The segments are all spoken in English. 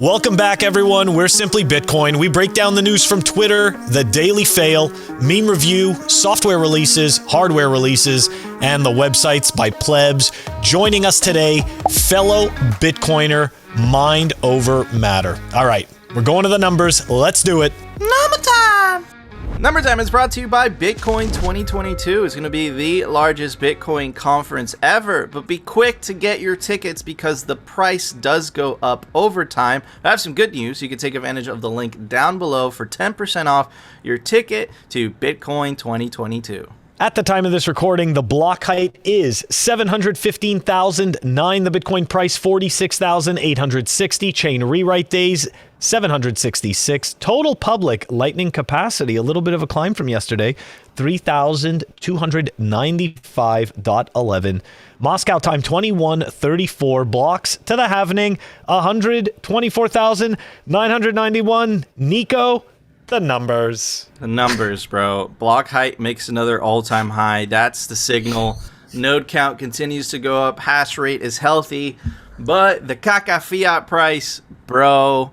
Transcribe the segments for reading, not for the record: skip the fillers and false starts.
Welcome back, everyone. We're Simply Bitcoin. We break down the news from Twitter, the Daily Fail, meme review, software releases, hardware releases, and the websites by plebs. Joining us today, fellow Bitcoiner, Mind Over Matter. All right, we're going to the numbers. Let's do it. Number time! Number Time is brought to you by Bitcoin 2022. It's going to be the largest Bitcoin conference ever, but be quick to get your tickets because the price does go up over time. I have some good news. You can take advantage of the link down below for 10% off your ticket to Bitcoin 2022. At the time of this recording, the block height is 715,009. The Bitcoin price, 46,860. Chain rewrite days, 766. Total public lightning capacity, a little bit of a climb from yesterday, 3,295.11. Moscow time, 21:34. Blocks to the halvening, 124,991. Nico, the numbers. The numbers, bro. Block height makes another all-time high. That's the signal. Node count continues to go up. Hash rate is healthy. But the Kaka fiat price, bro,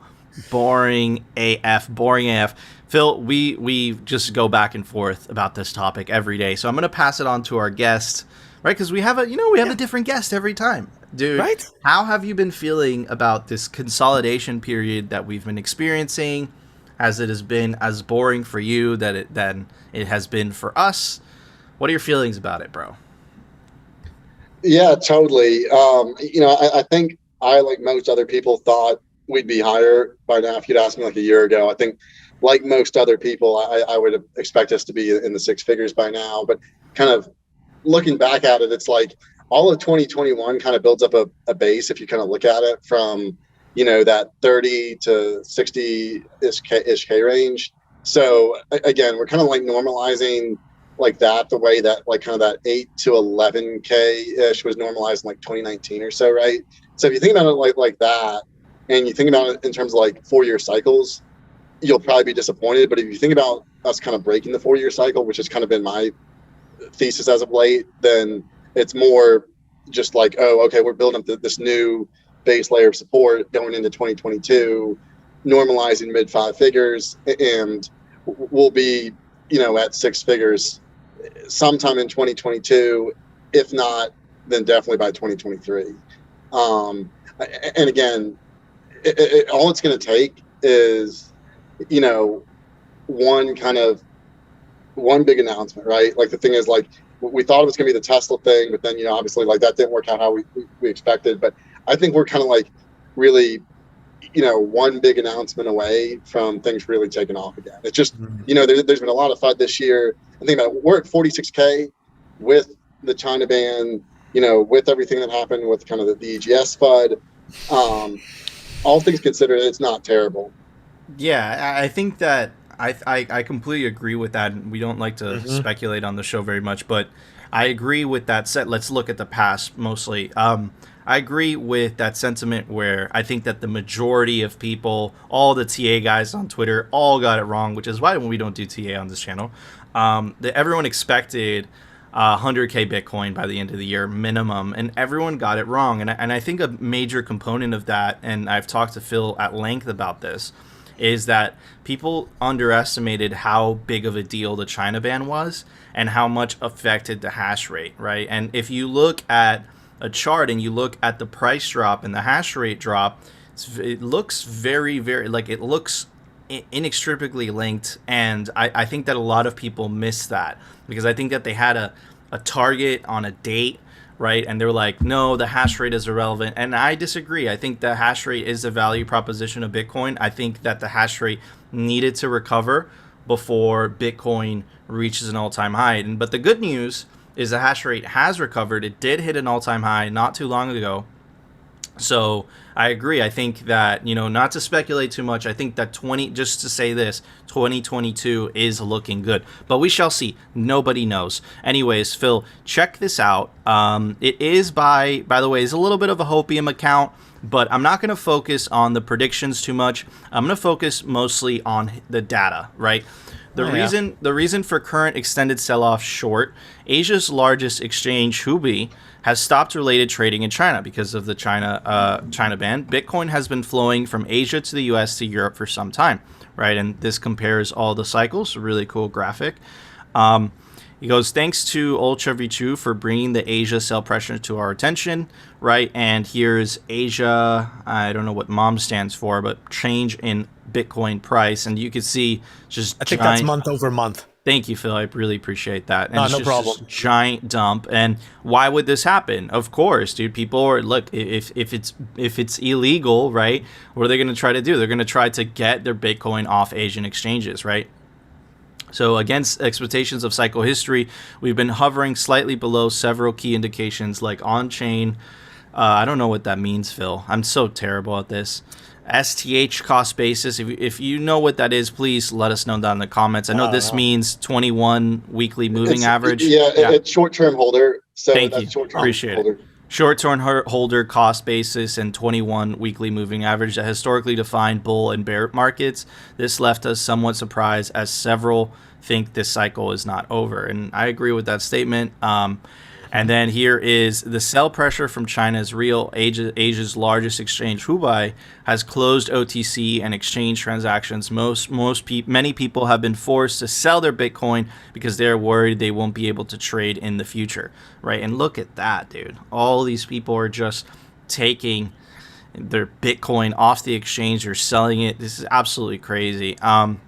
boring AF. Boring AF. Phil, we just go back and forth about this topic every day. So I'm going to pass it on to our guest, right? Because we have a different guest every time. Dude, right? How have you been feeling about this consolidation period that we've been experiencing? As it has been as boring for you than it has been for us. What are your feelings about it, bro? Yeah, totally. I think I, like most other people, thought we'd be higher by now. If you'd asked me like a year ago, I think like most other people, I would expect us to be in the six figures by now. But kind of looking back at it, it's like all of 2021 kind of builds up a base if you kind of look at it from that 30 to 60-ish K range. So again, we're kind of like normalizing like that, the way that like kind of that 8 to 11 K-ish was normalized in like 2019 or so, right? So if you think about it like that, and you think about it in terms of like 4-year cycles, you'll probably be disappointed. But if you think about us kind of breaking the 4-year cycle, which has kind of been my thesis as of late, then it's more just like, oh, okay, we're building up this new base layer of support going into 2022, normalizing mid 5 figures, and we'll be, at 6 figures sometime in 2022. If not, then definitely by 2023. And again, all it's going to take is, one big announcement, right? Like the thing is, like, we thought it was going to be the Tesla thing, but then, obviously like that didn't work out how we expected. But I think we're kind of like really, one big announcement away from things really taking off again. It's just, there's been a lot of FUD this year. I think about it, we're at 46K with the China ban, with everything that happened with kind of the EGS FUD. All things considered, it's not terrible. Yeah, I think that I completely agree with that. We don't like to speculate on the show very much, but I agree with that set. Let's look at the past mostly. I agree with that sentiment where I think that the majority of people, all the TA guys on Twitter, all got it wrong, which is why when we don't do TA on this channel, that everyone expected 100K Bitcoin by the end of the year minimum, and everyone got it wrong. And I think a major component of that, and I've talked to Phil at length about this, is that people underestimated how big of a deal the China ban was and how much affected the hash rate, right? And if you look at a chart and you look at the price drop and the hash rate drop, it looks very, very, like it looks inextricably linked. And I think that a lot of people miss that because I think that they had a target on a date, right? And they're like, no, the hash rate is irrelevant. And I disagree. I think the hash rate is the value proposition of Bitcoin. I think that the hash rate needed to recover before Bitcoin reaches an all-time high. But the good news is the hash rate has recovered. It did hit an all-time high not too long ago. So I agree. I think that, not to speculate too much, I think that 2022 is looking good, but we shall see. Nobody knows. Anyways, Phil, check this out. It is by the way, it's a little bit of a hopium account. but I'm not going to focus on the predictions too much. I'm going to focus mostly on the data, right? The reason for current extended sell-off short, Asia's largest exchange, Huobi, has stopped related trading in China because of the China ban. Bitcoin has been flowing from Asia to the US to Europe for some time, right? And this compares all the cycles. A really cool graphic. He goes, thanks to Ultra V2 for bringing the Asia sell pressure to our attention, right? And here's Asia, I don't know what MOM stands for, but change in Bitcoin price. And you can see just I think that's month over month. Thank you, Phil. I really appreciate that. And No, it's no just problem. this giant dump. And why would this happen? Of course, dude. People are look. If it's illegal, right? What are they going to try to do? They're going to try to get their Bitcoin off Asian exchanges, right? So against expectations of cycle history, we've been hovering slightly below several key indications like on-chain. I don't know what that means, Phil. I'm so terrible at this. STH cost basis. If you know what that is, please let us know down in the comments. I know this means 21 weekly moving average. Yeah, it's short-term holder. So Thank that's you. short-term Appreciate holder. it. Short-term holder cost basis and 21 weekly moving average that historically defined bull and bear markets. This left us somewhat surprised as several think this cycle is not over. And I agree with that statement. And then here is the sell pressure from China is real. Asia's largest exchange, Huobi, has closed OTC and exchange transactions. Many people have been forced to sell their Bitcoin because they're worried they won't be able to trade in the future, right? And look at that, dude. All these people are just taking their Bitcoin off the exchange or selling it. This is absolutely crazy. And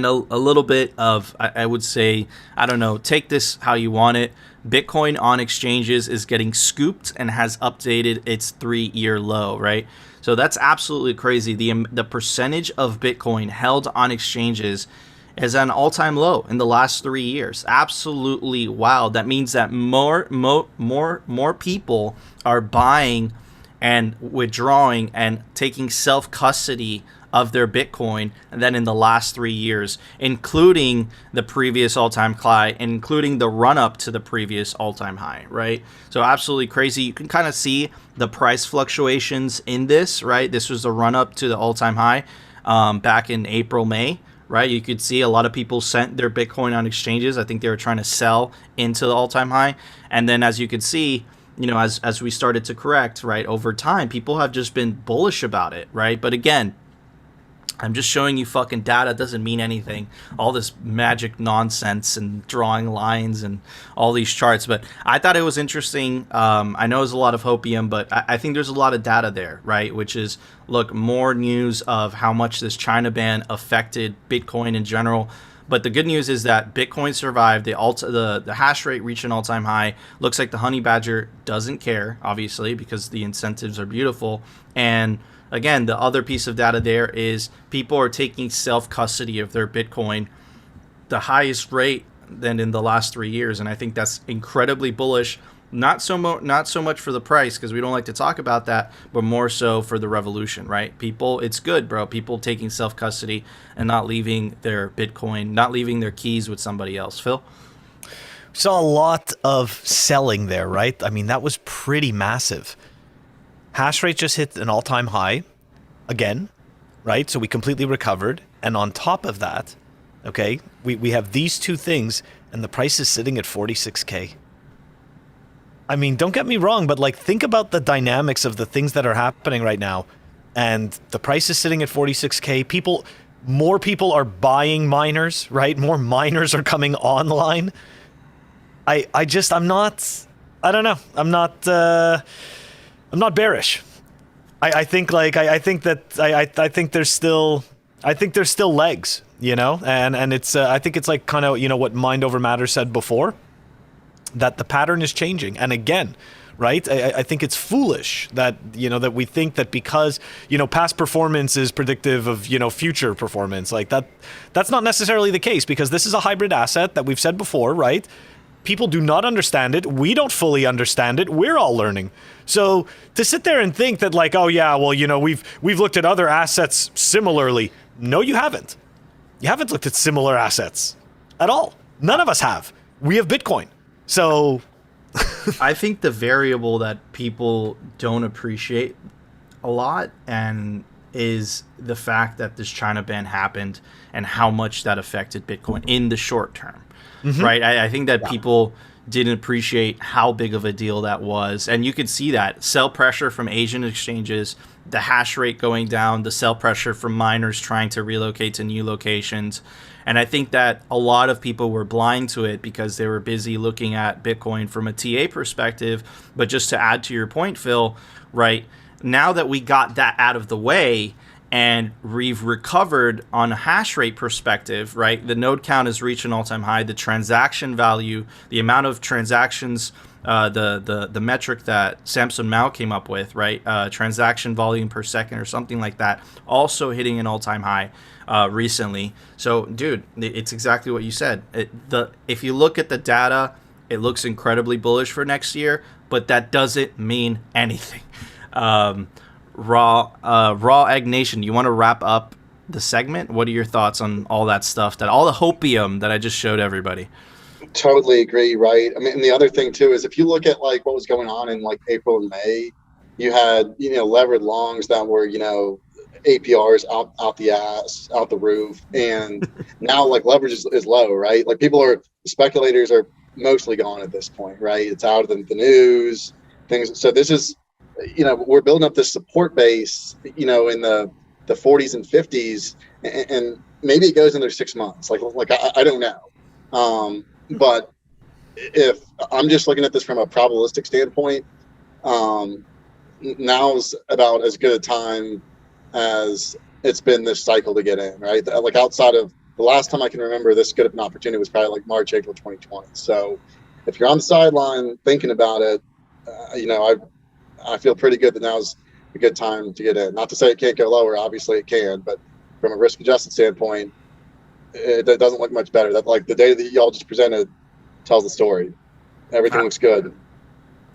a little bit of, I would say, I don't know, take this how you want it. Bitcoin on exchanges is getting scooped and has updated its 3-year low, right? So that's absolutely crazy. The percentage of Bitcoin held on exchanges is at an all-time low in the last 3 years. Absolutely wild. That means that more people are buying and withdrawing and taking self-custody of their Bitcoin than in the last 3 years, including the previous all-time high, including the run-up to the previous all-time high, right? So absolutely crazy. You can kind of see the price fluctuations in this, right? This was the run-up to the all-time high back in April, May, right? You could see a lot of people sent their Bitcoin on exchanges. I think they were trying to sell into the all-time high. And then as you could see, you know, as we started to correct, right, over time, people have just been bullish about it, right? But again, I'm just showing you fucking data. It doesn't mean anything. All this magic nonsense and drawing lines and all these charts. But I thought it was interesting. I know it's a lot of hopium, but I think there's a lot of data there, right? Which is, look, more news of how much this China ban affected Bitcoin in general. But the good news is that Bitcoin survived. The hash rate reached an all-time high. Looks like the honey badger doesn't care, obviously, because the incentives are beautiful. And again, the other piece of data there is people are taking self-custody of their Bitcoin, the highest rate than in the last 3 years. And I think that's incredibly bullish. Not so much for the price, because we don't like to talk about that, but more so for the revolution, right? People, it's good, bro. People taking self-custody and not leaving their Bitcoin, not leaving their keys with somebody else. Phil? Saw a lot of selling there, right? I mean, that was pretty massive. Hash rate just hit an all-time high again, right? So we completely recovered. And on top of that, okay, we have these two things, and the price is sitting at 46K. I mean, don't get me wrong, but like, think about the dynamics of the things that are happening right now. And the price is sitting at 46K. More people are buying miners, right? More miners are coming online. I'm not bearish. I think there's still legs, you know, and it's I think it's like kind of, you know, what Mind Over Matter said before, that the pattern is changing. And again, right, I think it's foolish that, you know, that we think that because, you know, past performance is predictive of, you know, future performance. Like that's not necessarily the case, because this is a hybrid asset that we've said before, right? People do not understand it. We don't fully understand it. We're all learning. So to sit there and think that like, oh yeah, well, you know, we've looked at other assets similarly. No, you haven't. You haven't looked at similar assets at all. None of us have. We have Bitcoin. So I think the variable that people don't appreciate a lot, and is the fact that this China ban happened and how much that affected Bitcoin in the short term, right? I think that people didn't appreciate how big of a deal that was. And you could see that sell pressure from Asian exchanges, the hash rate going down, the sell pressure from miners trying to relocate to new locations. And I think that a lot of people were blind to it because they were busy looking at Bitcoin from a TA perspective. But just to add to your point, Phil, right, now that we got that out of the way and we've recovered on a hash rate perspective, right, the node count has reached an all-time high. The transaction value, the amount of transactions, the metric that Samson Mao came up with, right, transaction volume per second or something like that, also hitting an all-time high recently. So, dude, it's exactly what you said. If you look at the data, it looks incredibly bullish for next year, but that doesn't mean anything. Raw Egg Nation, you want to wrap up the segment? What are your thoughts on all that stuff, all the hopium that I just showed everybody? Totally agree, right? I mean, and the other thing too is if you look at like what was going on in like April and May, you had, levered longs that were, APRs out the ass, out the roof, and now like leverage is low, right? Like speculators are mostly gone at this point, right? It's out of the news, things. So this is, we're building up this support base, in the 40s and 50s, and maybe it goes another 6 months. Like I don't know. But if I'm just looking at this from a probabilistic standpoint, now's about as good a time as it's been this cycle to get in, right? Like outside of the last time I can remember this good of an opportunity was probably like March, April 2020. So if you're on the sideline thinking about it, I feel pretty good that now's a good time to get in. Not to say it can't go lower, obviously it can, but from a risk-adjusted standpoint, it doesn't look much better. That like the data that y'all just presented tells the story. Everything looks good.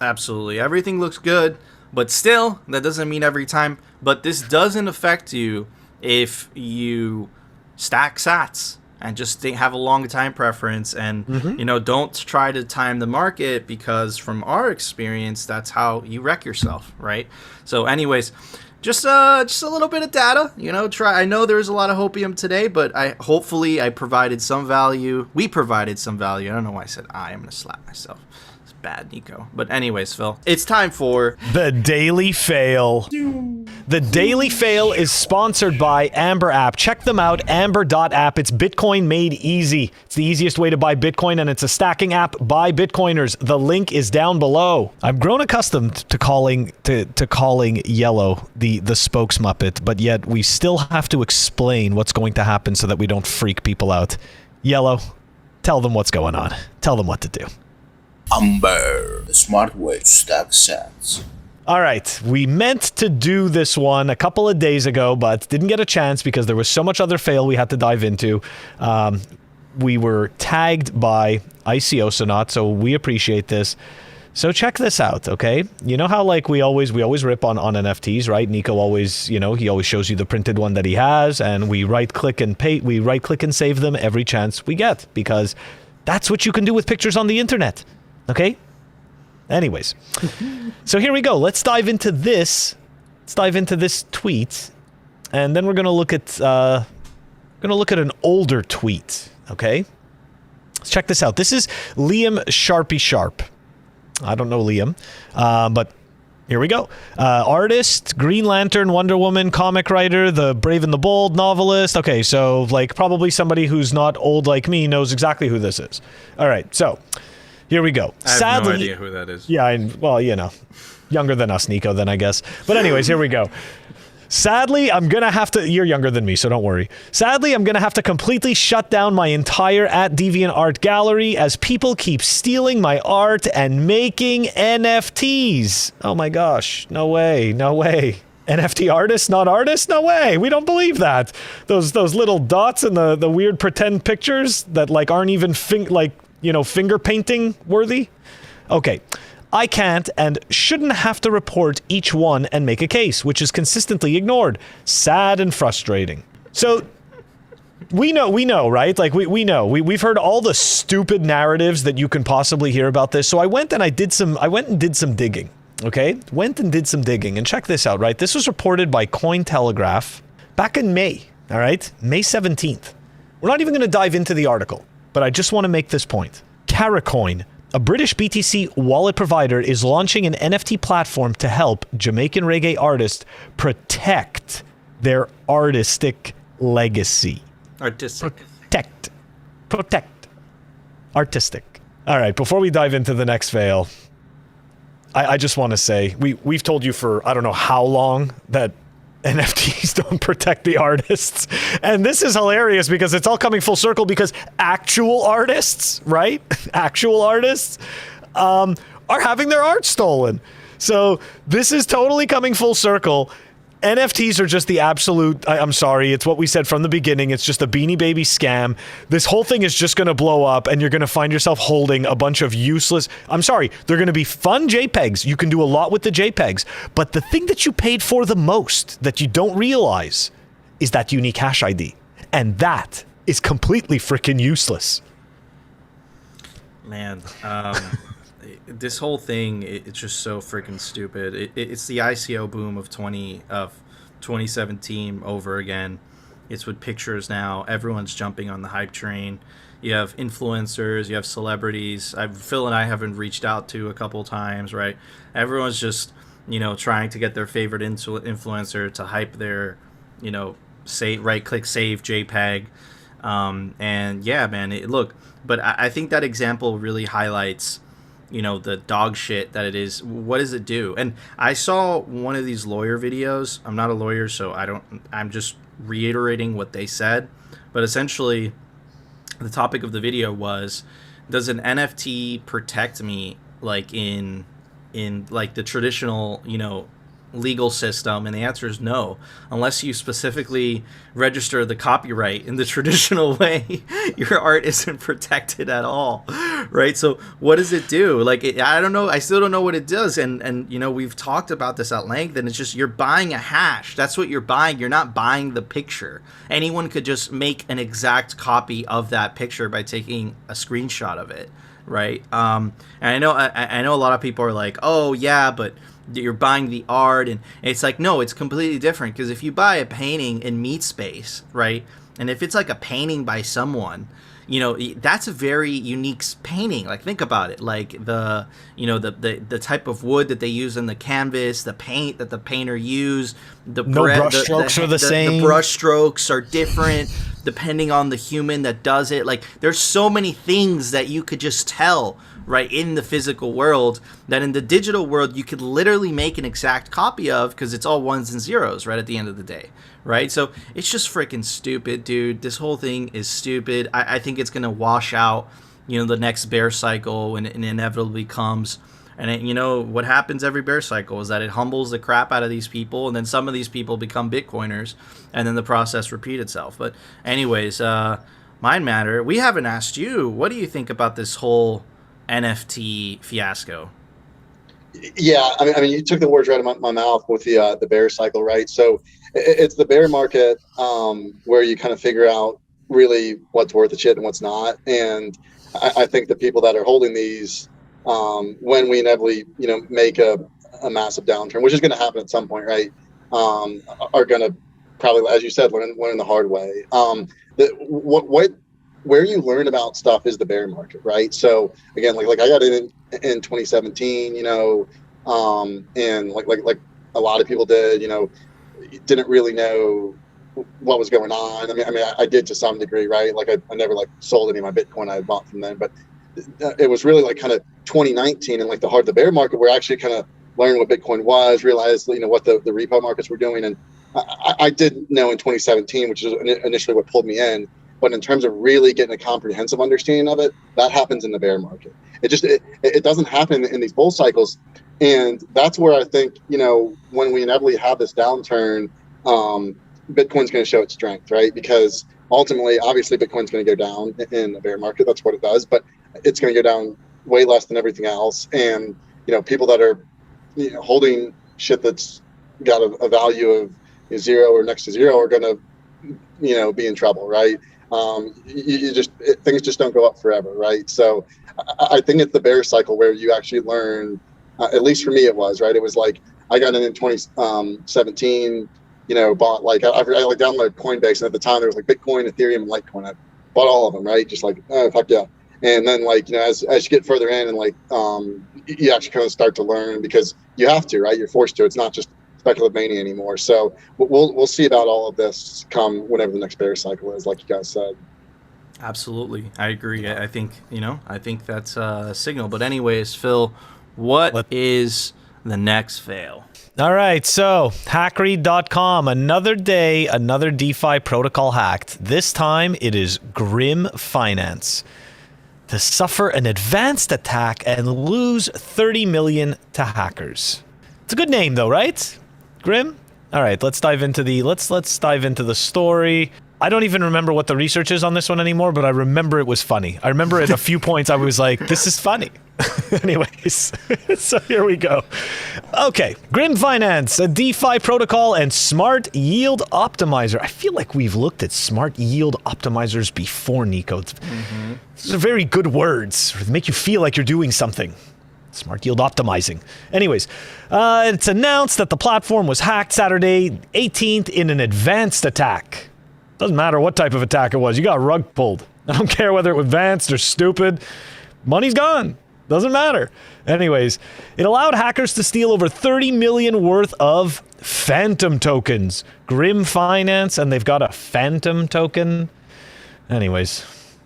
Absolutely, everything looks good, but still, that doesn't mean every time. But this doesn't affect you if you stack sats and just have a long time preference, and don't try to time the market, because from our experience, that's how you wreck yourself, right? So, anyways. Just a little bit of data, I know there's a lot of hopium today, but hopefully I provided some value. We provided some value. I don't know why I said I'm going to slap myself. It's bad, Nico. But anyways, Phil, it's time for the Daily Fail. The Daily Fail is sponsored by Amber App. Check them out, amber.app. It's Bitcoin made easy. It's the easiest way to buy Bitcoin, and it's a stacking app by Bitcoiners. The link is down below. I've grown accustomed to calling Yellow the spokes muppet, but yet we still have to explain what's going to happen so that we don't freak people out. Yellow, tell them what's going on. Tell them what to do. Amber, the smart way to stack sats. All right, we meant to do this one a couple of days ago, but didn't get a chance because there was so much other fail we had to dive into. We were tagged by Icosonaut, so we appreciate this. So check this out, okay? You know how like we always rip on NFTs, right? Nico always, he always shows you the printed one that he has, and we right click and save them every chance we get, because that's what you can do with pictures on the internet, okay? Anyways, so here we go. Let's dive into this. Let's dive into this tweet, and then we're gonna look at an older tweet. Okay, let's check this out. This is Liam Sharpie Sharp. I don't know Liam, but here we go. Artist, Green Lantern, Wonder Woman, comic writer, the Brave and the Bold novelist. Okay, so like probably somebody who's not old like me knows exactly who this is. All right, so. Here we go. I have no idea who that is. Yeah, well, younger than us, Nico, then I guess. But anyways, here we go. Sadly, I'm going to have to... You're younger than me, so don't worry. Sadly, I'm going to have to completely shut down my entire @DeviantArt gallery as people keep stealing my art and making NFTs. Oh my gosh. No way. No way. NFT artists, not artists? No way. We don't believe that. Those little dots and the weird pretend pictures that like aren't even finger painting worthy? Okay, I can't and shouldn't have to report each one and make a case, which is consistently ignored. Sad and frustrating. So, we know, right? Like, we know. We've heard all the stupid narratives that you can possibly hear about this. So I went and did some digging. okay, went and did some digging. And check this out, right? This was reported by Cointelegraph back in May, all right? May 17th. We're not even going to dive into the article, but I just want to make this point. Caracoin, a British BTC wallet provider, is launching an NFT platform to help Jamaican reggae artists protect their artistic legacy. Protect. Artistic. All right, before we dive into the next fail, I just want to say, we've told you for I don't know how long that NFTs don't protect the artists. And this is hilarious because it's all coming full circle because actual artists, right? Actual artists are having their art stolen. So this is totally coming full circle. NFTs are just the absolute, I'm sorry, it's what we said from the beginning. It's just a Beanie Baby scam. This whole thing is just going to blow up and you're going to find yourself holding a bunch of useless, I'm sorry, they're going to be fun JPEGs. You can do a lot with the JPEGs. But the thing that you paid for the most that you don't realize is that unique hash ID. And that is completely freaking useless. Man, this whole thing, it's just so freaking stupid. It's the ICO boom of 2017 over again. It's with pictures now. Everyone's jumping on the hype train. You have influencers, you have celebrities. Phil and I haven't reached out to a couple times, right? Everyone's just, trying to get their favorite influencer to hype their, right-click save JPEG. And yeah, man, look, but I think that example really highlights the dog shit that it is. What does it do? And I saw one of these lawyer videos. I'm not a lawyer, so I'm just reiterating what they said. But essentially, the topic of the video was, does an NFT protect me like in like the traditional, legal system? And the answer is no, unless you specifically register the copyright in the traditional way. Your art isn't protected at all, right? So what does it do? Like, I don't know, I still don't know what it does. And we've talked about this at length, and it's just, you're buying a hash. That's what you're buying. You're not buying the picture. Anyone could just make an exact copy of that picture by taking a screenshot of it, right? And I know a lot of people are like, oh yeah, but you're buying the art, and it's like, no, it's completely different. Because if you buy a painting in Meat Space, right, and if it's like a painting by someone, that's a very unique painting. Like, think about it, like the type of wood that they use in the canvas, the paint that the painter used, the brush strokes are the same. The brush strokes are different depending on the human that does it. Like, there's so many things that you could just tell, right, in the physical world, that in the digital world you could literally make an exact copy of, because it's all ones and zeros, right, at the end of the day, right? So it's just freaking stupid, dude. This whole thing is stupid. I think it's gonna wash out, the next bear cycle when it inevitably comes. And what happens every bear cycle is that it humbles the crap out of these people, and then some of these people become Bitcoiners, and then the process repeats itself. But anyways, Mind Matter, we haven't asked you, what do you think about this whole NFT fiasco? Yeah, I mean, you took the words right out of my mouth with the bear cycle, right? So it's the bear market where you kind of figure out really what's worth the shit and what's not. And I think the people that are holding these, when we inevitably, make a massive downturn, which is going to happen at some point, right, are going to probably, as you said, learn the hard way. Where you learn about stuff is the bear market, right? So again, like I got in 2017, and like a lot of people did, didn't really know what was going on. I mean, I did to some degree, right? Like I never sold any of my Bitcoin I had bought from them, but it was really kind of 2019 and the bear market where I actually kind of learned what Bitcoin was, realized what the repo markets were doing, and I did know in 2017, which is initially what pulled me in. But in terms of really getting a comprehensive understanding of it, that happens in the bear market. It doesn't happen in these bull cycles. And that's where I think, when we inevitably have this downturn, Bitcoin's going to show its strength, right? Because ultimately, obviously, Bitcoin's going to go down in the bear market. That's what it does. But it's going to go down way less than everything else. And, people that are holding shit that's got a value of 0 or next to 0 are going to, be in trouble, right? Things just don't go up forever, right? So I think it's the bear cycle where you actually learn At least for me, it was, right? It was like I got in 2017. Bought like I like downloaded Coinbase, and at the time there was like Bitcoin, Ethereum, and Litecoin. I bought all of them, right? Just like, oh, fuck yeah. And then like as you get further in, and like you actually kind of start to learn, because you have to, right? You're forced to. It's not just speculative mania anymore. So we'll see about all of this come whenever the next bear cycle is, like you guys said. Absolutely, I agree. I think that's a signal. But anyways, Phil, what is the next fail? All right, so hackread.com, another day, another DeFi protocol hacked. This time it is Grim Finance to suffer an advanced attack and lose 30 million to hackers. It's a good name though, right? Grim? All right, let's dive into the story. I don't even remember what the research is on this one anymore, but I remember it was funny. I remember at a few points I was like, this is funny. Anyways, so here we go. Okay, Grim Finance, a DeFi protocol and smart yield optimizer. I feel like we've looked at smart yield optimizers before, Nico. These are very good words. They make you feel like you're doing something. Smart yield optimizing. Anyways, it's announced that the platform was hacked Saturday 18th in an advanced attack. Doesn't matter what type of attack it was. You got rug pulled. I don't care whether it was advanced or stupid. Money's gone. Doesn't matter. Anyways, it allowed hackers to steal over 30 million worth of phantom tokens. Grim Finance, and they've got a phantom token. Anyways,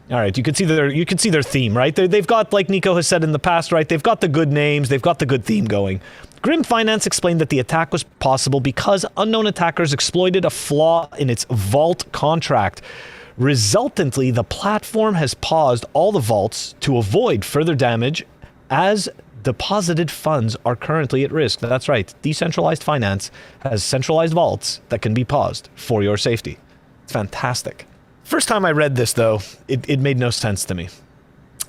all right, you can see their theme, right? They've got, like Nico has said in the past, right? They've got the good names. They've got the good theme going. Grim Finance explained that the attack was possible because unknown attackers exploited a flaw in its vault contract. Resultantly, the platform has paused all the vaults to avoid further damage, as deposited funds are currently at risk. That's right. Decentralized finance has centralized vaults that can be paused for your safety. It's fantastic. First time I read this, though, it made no sense to me.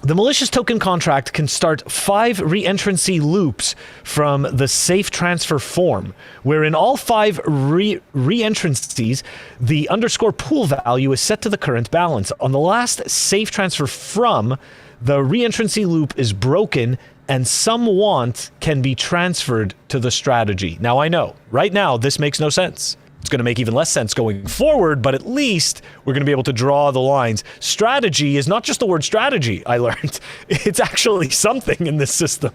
The malicious token contract can start 5 re-entrancy loops from the safe transfer form, where in all 5 re-entrancies, the underscore pool value is set to the current balance. On the last safe transfer from, the re-entrancy loop is broken and some want can be transferred to the strategy. Now I know, right now, this makes no sense. It's going to make even less sense going forward, but at least we're going to be able to draw the lines. Strategy is not just the word strategy, I learned. It's actually something in this system,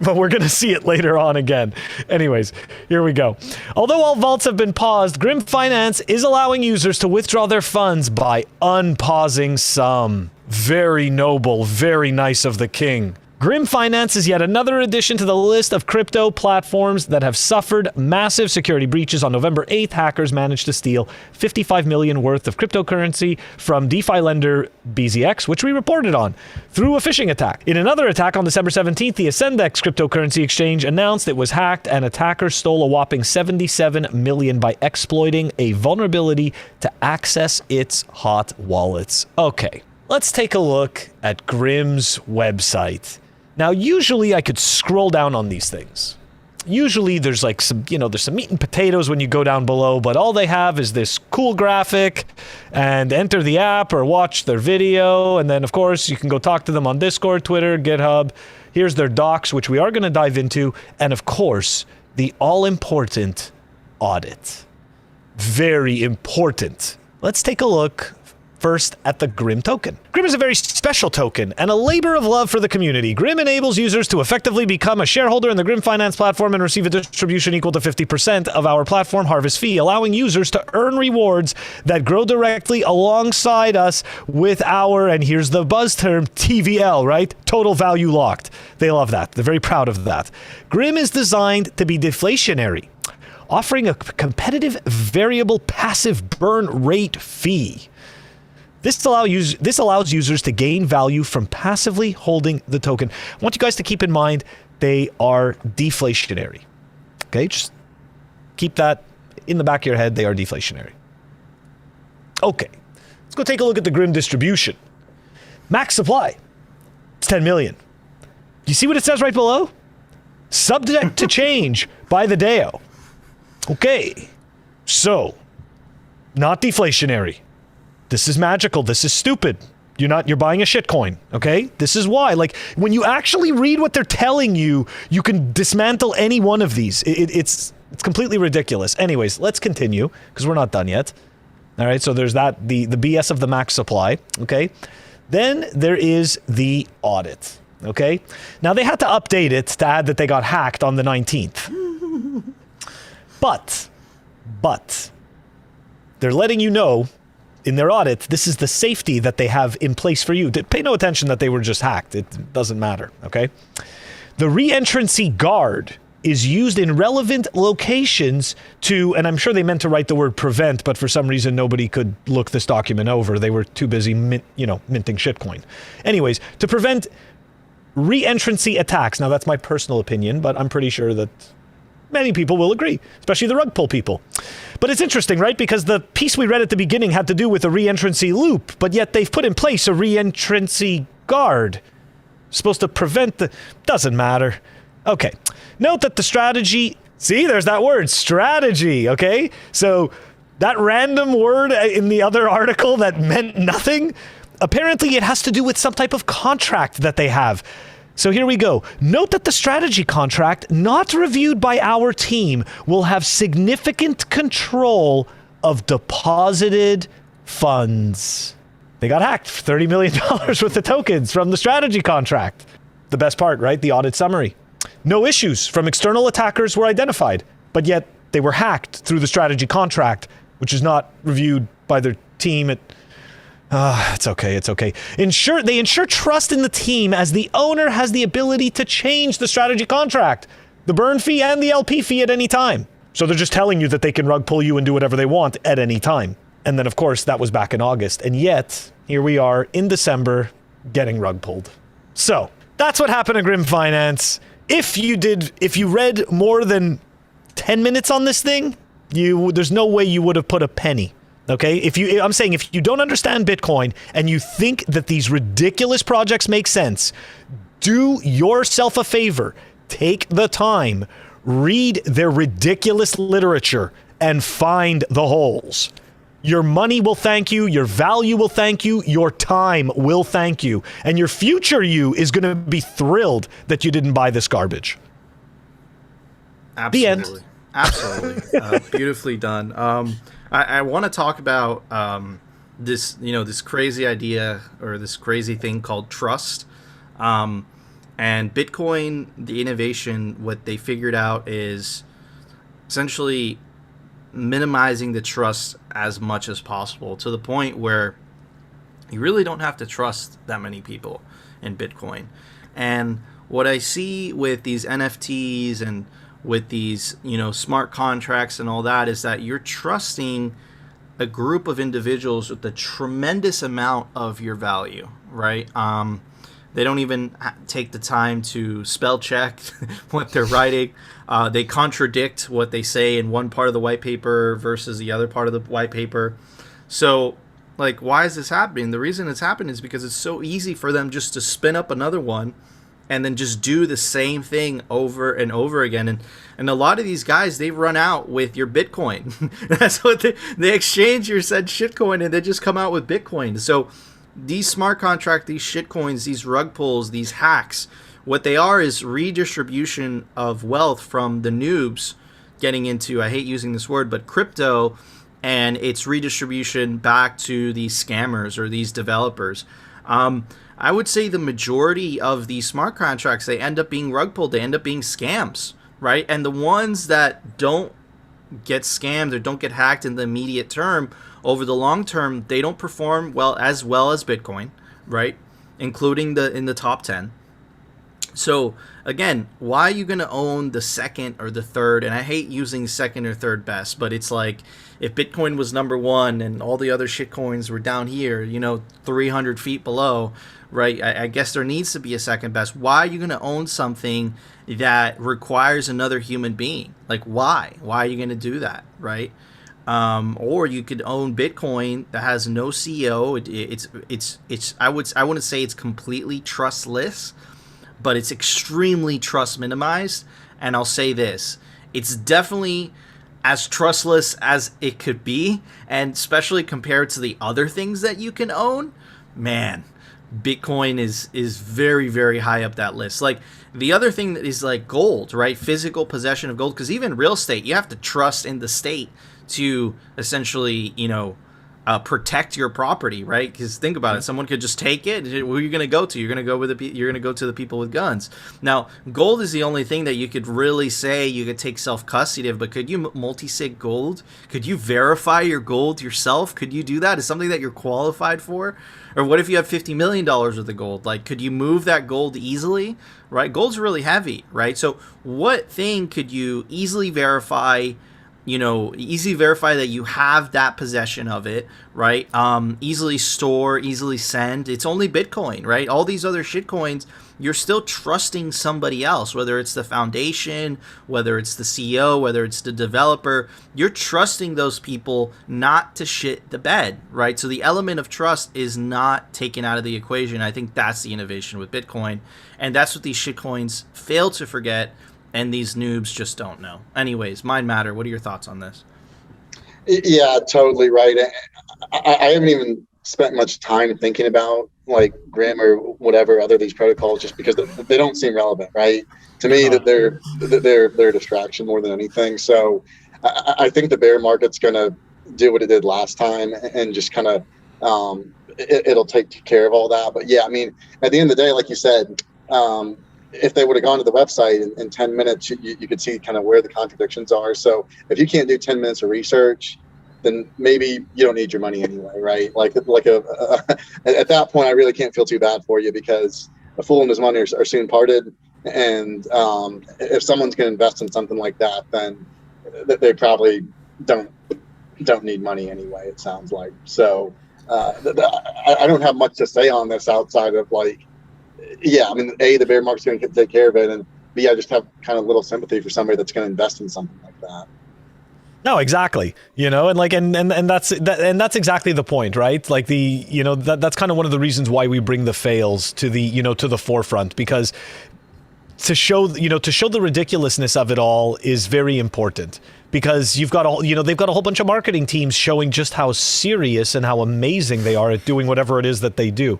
but we're going to see it later on again. Anyways, here we go. Although all vaults have been paused, Grim Finance is allowing users to withdraw their funds by unpausing some. Very noble, very nice of the king. Grim Finance is yet another addition to the list of crypto platforms that have suffered massive security breaches. On November 8th, hackers managed to steal 55 million worth of cryptocurrency from DeFi lender BZX, which we reported on, through a phishing attack. In another attack on December 17th, the Ascendex cryptocurrency exchange announced it was hacked, and attackers stole a whopping 77 million by exploiting a vulnerability to access its hot wallets. Okay, let's take a look at Grim's website. Now, usually I could scroll down on these things. Usually there's like some, there's some meat and potatoes when you go down below, but all they have is this cool graphic and enter the app or watch their video. And then, of course, you can go talk to them on Discord, Twitter, GitHub. Here's their docs, which we are going to dive into. And of course, the all-important audit. Very important. Let's take a look first at the Grim token. Grim is a very special token and a labor of love for the community. Grim enables users to effectively become a shareholder in the Grim Finance platform and receive a distribution equal to 50% of our platform harvest fee, allowing users to earn rewards that grow directly alongside us with our, and here's the buzz term, TVL, right? Total value locked. They love that. They're very proud of that. Grim is designed to be deflationary, offering a competitive variable passive burn rate fee. This allows users to gain value from passively holding the token. I want you guys to keep in mind they are deflationary. Okay, just keep that in the back of your head. They are deflationary. Okay, let's go take a look at the Grim distribution. Max supply, it's 10 million. Do you see what it says right below? Subject to change by the DAO. Okay, so not deflationary. This is magical. This is stupid. You're buying a shitcoin, okay? This is why. Like, when you actually read what they're telling you, you can dismantle any one of these. It's completely ridiculous. Anyways, let's continue, because we're not done yet. All right, so there's that, the BS of the max supply, okay? Then there is the audit, okay? Now, they had to update it to add that they got hacked on the 19th. But, they're letting you know in their audit, this is the safety that they have in place for you. Pay no attention that they were just hacked. It doesn't matter, okay? The re-entrancy guard is used in relevant locations to, and I'm sure they meant to write the word prevent, but for some reason nobody could look this document over. They were too busy, minting shitcoin. Anyways, to prevent re-entrancy attacks. Now, that's my personal opinion, but I'm pretty sure that many people will agree, especially the rug pull people. But it's interesting, right? Because the piece we read at the beginning had to do with a re-entrancy loop, but yet they've put in place a re-entrancy guard. Supposed to prevent the... Doesn't matter. Okay. Note that the strategy... See, there's that word, strategy, okay? So that random word in the other article that meant nothing, apparently it has to do with some type of contract that they have. So here we go. Note that the strategy contract, not reviewed by our team, will have significant control of deposited funds. They got hacked for $30 million worth of tokens from the strategy contract. The best part, right? The audit summary. No issues from external attackers were identified, but yet they were hacked through the strategy contract, which is not reviewed by their team at... it's okay. They ensure trust in the team as the owner has the ability to change the strategy contract, the burn fee and the LP fee at any time. So they're just telling you that they can rug pull you and do whatever they want at any time. And then, of course, that was back in August. And yet, here we are in December getting rug pulled. So that's what happened to Grim Finance. If you read more than 10 minutes on this thing, there's no way you would have put a penny. Okay, I'm saying if you don't understand Bitcoin and you think that these ridiculous projects make sense, do yourself a favor. Take the time, read their ridiculous literature, and find the holes. Your money will thank you, your value will thank you, your time will thank you, and your future you is going to be thrilled that you didn't buy this garbage. Absolutely. The end. Absolutely. Beautifully done. I want to talk about this, this crazy idea or this crazy thing called trust. And Bitcoin, the innovation, what they figured out is essentially minimizing the trust as much as possible to the point where you really don't have to trust that many people in Bitcoin. And what I see with these NFTs and with these, smart contracts and all that is that you're trusting a group of individuals with a tremendous amount of your value, right? They don't even take the time to spell check what they're writing. They contradict what they say in one part of the white paper versus the other part of the white paper. So, why is this happening? The reason it's happening is because it's so easy for them just to spin up another one and then just do the same thing over and over again. And a lot of these guys, they run out with your Bitcoin. That's what they exchange your said shitcoin and they just come out with Bitcoin. So these smart contract, these shitcoins, these rug pulls, these hacks, what they are is redistribution of wealth from the noobs getting into, I hate using this word, but crypto, and its redistribution back to these scammers or these developers. I would say the majority of these smart contracts, they end up being rug pulled. They end up being scams, right? And the ones that don't get scammed or don't get hacked in the immediate term, over the long term, they don't perform well as Bitcoin, right? Including in the top 10. So again, why are you going to own the second or the third? And I hate using second or third best, but it's like if Bitcoin was number one and all the other shitcoins were down here, 300 feet below, right? I guess there needs to be a second best. Why are you going to own something that requires another human being? Why? Why are you going to do that, right? Or you could own Bitcoin that has no CEO. It's I wouldn't say it's completely trustless, but it's extremely trust minimized. And I'll say this, it's definitely as trustless as it could be, and especially compared to the other things that you can own. man, Bitcoin is very, very high up that list. Like, the other thing that is like gold, right? Physical possession of gold, because even real estate, you have to trust in the state to essentially, protect your property, right? Because think about it, someone could just take it. Who are you going to go to? You're going to go to the people with guns. Now, gold is the only thing that you could really say you could take self-custody of, but could you multi-sig gold? Could you verify your gold yourself? Could you do that? Is something that you're qualified for? Or what if you have $50 million worth of gold? Like, could you move that gold easily, right? Gold's really heavy, right? So what thing could you easily verify that you have that possession of it, right? Easily store, easily send. It's only Bitcoin, right? All these other shit coins, you're still trusting somebody else, whether it's the foundation, whether it's the CEO, whether it's the developer. You're trusting those people not to shit the bed, right? So the element of trust is not taken out of the equation. I think that's the innovation with Bitcoin. And that's what these shit coins fail to forget. And these noobs just don't know. Anyways, Mind Matter, what are your thoughts on this? Yeah, totally right. I haven't even spent much time thinking about like Grim or whatever other these protocols, just because they don't seem relevant, right? To me, that they're a distraction more than anything. So I think the bear market's going to do what it did last time and just kind of it'll take care of all that. But yeah, I mean, at the end of the day, like you said, if they would have gone to the website in 10 minutes, you could see kind of where the contradictions are. So if you can't do 10 minutes of research, then maybe you don't need your money anyway, right? At that point, I really can't feel too bad for you, because a fool and his money are soon parted. And if someone's going to invest in something like that, then they probably don't need money anyway, it sounds like. So I don't have much to say on this outside of yeah, I mean, A, the bear market's going to take care of it, and B, I just have kind of little sympathy for somebody that's going to invest in something like that. No, exactly. And that's exactly the point, right? Like that's kind of one of the reasons why we bring the fails to the forefront, because to show the ridiculousness of it all is very important, because they've got a whole bunch of marketing teams showing just how serious and how amazing they are at doing whatever it is that they do.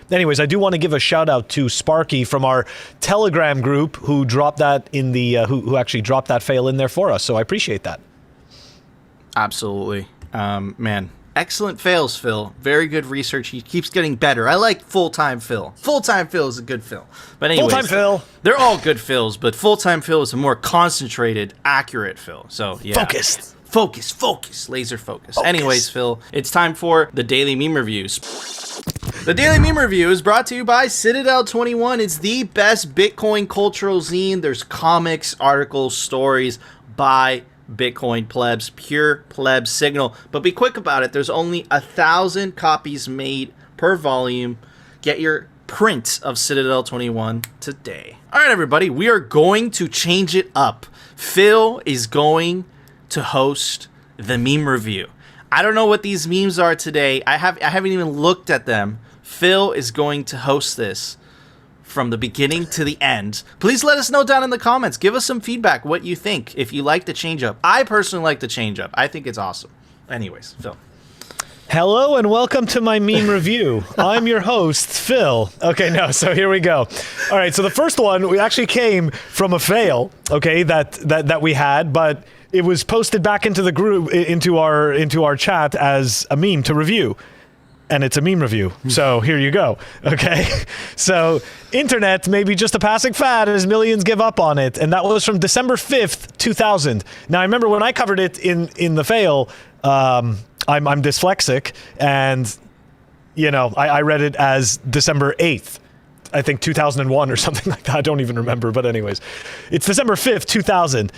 Anyways, I do want to give a shout out to Sparky from our Telegram group, who dropped that in the who actually dropped that fail in there for us. So I appreciate that. Absolutely, man. Excellent fails, Phil. Very good research. He keeps getting better. I like full-time Phil. Full-time Phil is a good Phil. But anyways, full-time Phil. They're all good Phils, but full-time Phil is a more concentrated, accurate Phil. So yeah, focus, laser focus. Anyways, Phil, it's time for the daily meme reviews. The Daily Meme Review is brought to you by Citadel 21. It's the best Bitcoin cultural zine. There's comics, articles, stories by Bitcoin plebs, pure pleb signal. But be quick about it. There's only 1,000 copies made per volume. Get your print of Citadel 21 today. All right, everybody, we are going to change it up. Phil is going to host the meme review. I don't know what these memes are today. I haven't even looked at them. Phil is going to host this from the beginning to the end. Please let us know down in the comments. Give us some feedback, what you think, if you like the change up. I personally like the change up. I think it's awesome. Anyways, Phil. Hello and welcome to my meme review. I'm your host, Phil. Okay, no, so here we go. All right, so the first one, we actually came from a fail, okay, that we had, but it was posted back into the group, into our chat as a meme to review. And it's a meme review. So here you go. Okay. So internet may be just a passing fad as millions give up on it. And that was from December 5th, 2000. Now I remember when I covered it in the fail, I'm dyslexic, and I read it as December 8th. I think 2001 or something like that. I don't even remember. But anyways, it's December 5th, 2000.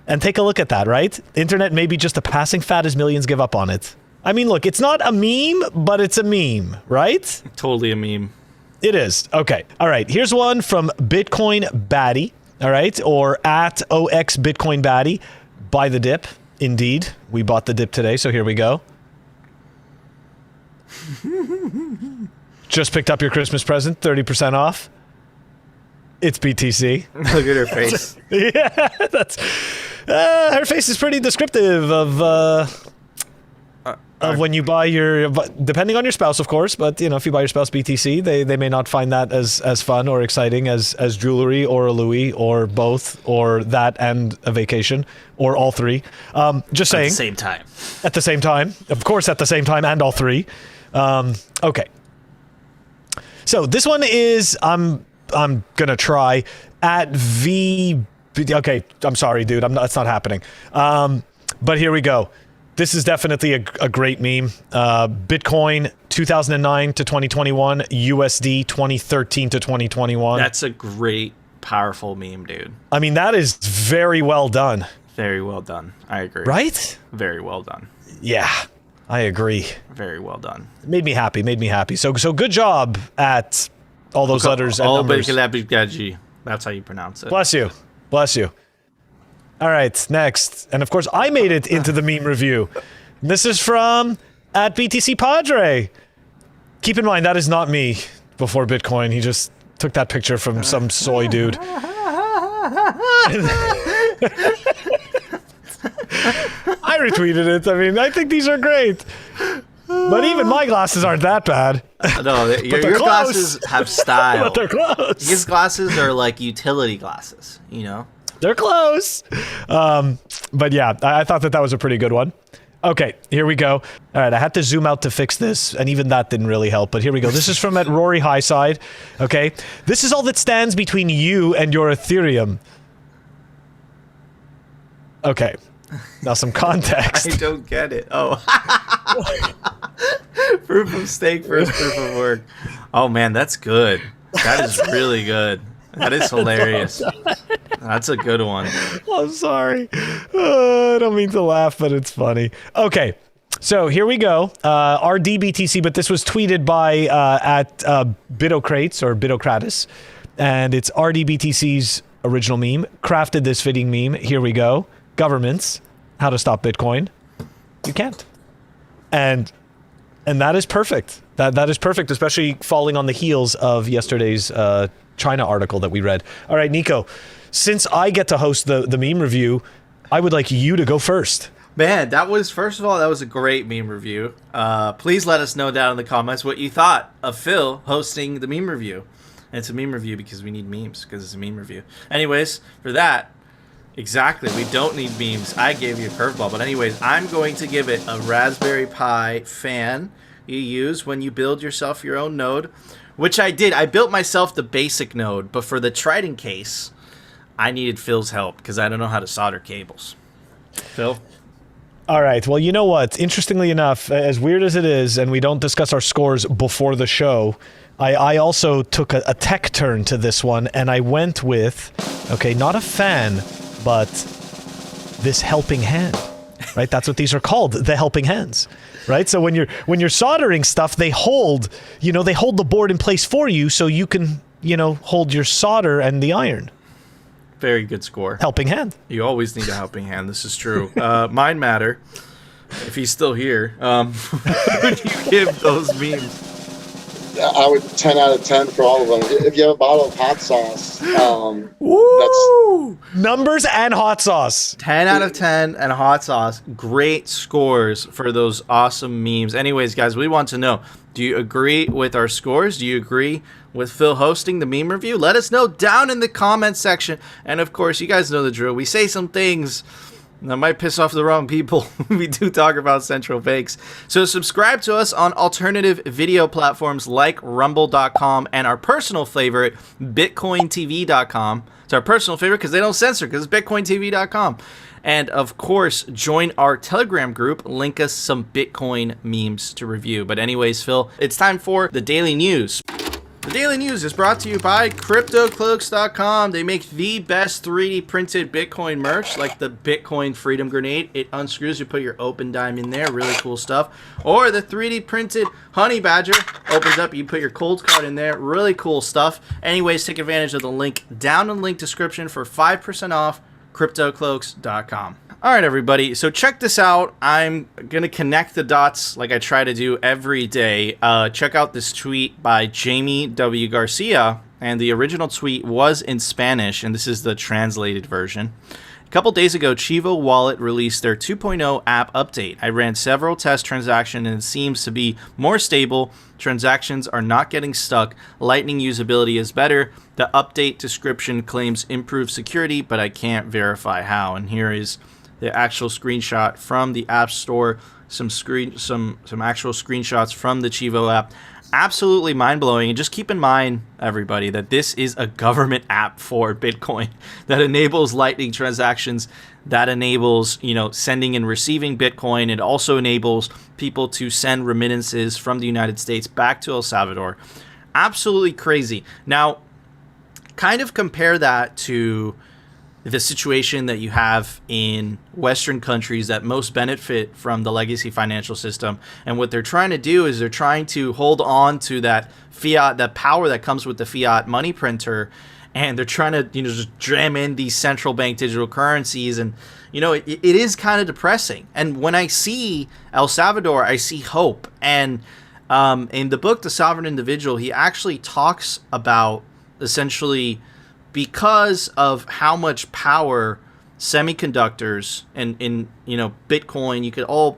And take a look at that, right? Internet may be just a passing fad as millions give up on it. I mean, look, it's not a meme, but it's a meme, right? Totally a meme. It is. Okay. All right. Here's one from Bitcoin Baddie, all right? Or at OX Bitcoin Baddie. Buy the dip. Indeed. We bought the dip today, so here we go. Just picked up your Christmas present, 30% off. It's BTC. Look at her face. Yeah, that's... her face is pretty descriptive of... of when you buy your, depending on your spouse, of course, but if you buy your spouse BTC, they may not find that as fun or exciting as jewelry or a Louis or both or that and a vacation or all three. Just saying. At the same time. At the same time. Of course, at the same time and all three. Okay. So this one is, I'm going to try at okay, I'm sorry, dude. It's not happening. But here we go. This is definitely a great meme. Bitcoin 2009 to 2021, USD 2013 to 2021. That's a great, powerful meme, dude. I mean, that is very well done. Very well done. I agree. Right? Very well done. Yeah, I agree. Very well done. Made me happy. So good job at all those letters and numbers. That's how you pronounce it. Bless you. All right, next. And of course, I made it into the meme review. This is from at BTC Padre. Keep in mind, that is not me before Bitcoin. He just took that picture from some soy dude. I retweeted it. I mean, I think these are great. But even my glasses aren't that bad. No, your glasses have style. But they're close. His glasses are like utility glasses, They're close. But yeah, I thought that was a pretty good one. Okay, here we go. All right, I had to zoom out to fix this, and even that didn't really help, but here we go. This is from at Rory Highside. Okay, this is all that stands between you and your Ethereum. Okay, now some context. I don't get it. Oh. Proof of stake versus proof of work. Oh man, that's good. That is really good. That is hilarious. That's a good one. I'm sorry. I don't mean to laugh, but it's funny. Okay, so here we go. RDBTC, but this was tweeted by at Bitocrates or Bitocratus, and it's RDBTC's original meme. Crafted this fitting meme. Here we go. Governments, how to stop Bitcoin. You can't. And that is perfect. That is perfect, especially falling on the heels of yesterday's China article that we read. All right, Nico, since I get to host the meme review, I would like you to go first. Man, first of all, that was a great meme review. Please let us know down in the comments what you thought of Phil hosting the meme review. And it's a meme review because we need memes, because it's a meme review. Anyways, for that, exactly, we don't need memes. I gave you a curveball. But anyways, I'm going to give it a Raspberry Pi fan you use when you build yourself your own node. Which I did. I built myself the basic node, but for the Trident case, I needed Phil's help because I don't know how to solder cables. Phil? All right. Well, you know what? Interestingly enough, as weird as it is, and we don't discuss our scores before the show, I also took a tech turn to this one, and I went with, okay, not a fan, but this helping hand. Right? That's what these are called, the helping hands. Right? So when you're soldering stuff, they hold the board in place for you so you can, hold your solder and the iron. Very good score. Helping hand. You always need a helping hand. This is true. Mind Matter, if he's still here, what would you give those memes? I would 10 out of 10 for all of them. If you have a bottle of hot sauce, Woo! that's Numbers and hot sauce. 10 out of 10 and hot sauce. Great scores for those awesome memes. Anyways, guys, we want to know, do you agree with our scores? Do you agree with Phil hosting the meme review? Let us know down in the comments section. And of course, you guys know the drill. We say some things that might piss off the wrong people. We do talk about central banks. So subscribe to us on alternative video platforms like rumble.com and our personal favorite, bitcointv.com. It's our personal favorite because they don't censor, because it's bitcointv.com. And of course, join our Telegram group. Link us some Bitcoin memes to review. But anyways, Phil, it's time for the daily news. The Daily News is brought to you by CryptoCloaks.com. They make the best 3D printed Bitcoin merch, like the Bitcoin Freedom Grenade. It unscrews, you put your open dime in there, really cool stuff. Or the 3D printed Honey Badger, opens up, you put your cold card in there, really cool stuff. Anyways, take advantage of the link down in the link description for 5% off CryptoCloaks.com. All right, everybody. So check this out. I'm going to connect the dots like I try to do every day. Check out this tweet by Jamie W. Garcia. And the original tweet was in Spanish, and this is the translated version. A couple days ago, Chivo Wallet released their 2.0 app update. I ran several test transactions and it seems to be more stable. Transactions are not getting stuck. Lightning usability is better. The update description claims improved security, but I can't verify how. And here is the actual screenshot from the App Store. Some actual screenshots from the Chivo app. Absolutely mind-blowing. And just keep in mind, everybody, that this is a government app for Bitcoin that enables Lightning transactions, that enables, sending and receiving Bitcoin. It also enables people to send remittances from the United States back to El Salvador. Absolutely crazy. Now, kind of compare that to the situation that you have in Western countries that most benefit from the legacy financial system. And what they're trying to do is they're trying to hold on to that fiat, that power that comes with the fiat money printer. And they're trying to, just jam in these central bank digital currencies. And, it is kind of depressing. And when I see El Salvador, I see hope. And in the book, The Sovereign Individual, he actually talks about essentially, because of how much power semiconductors and Bitcoin, you could all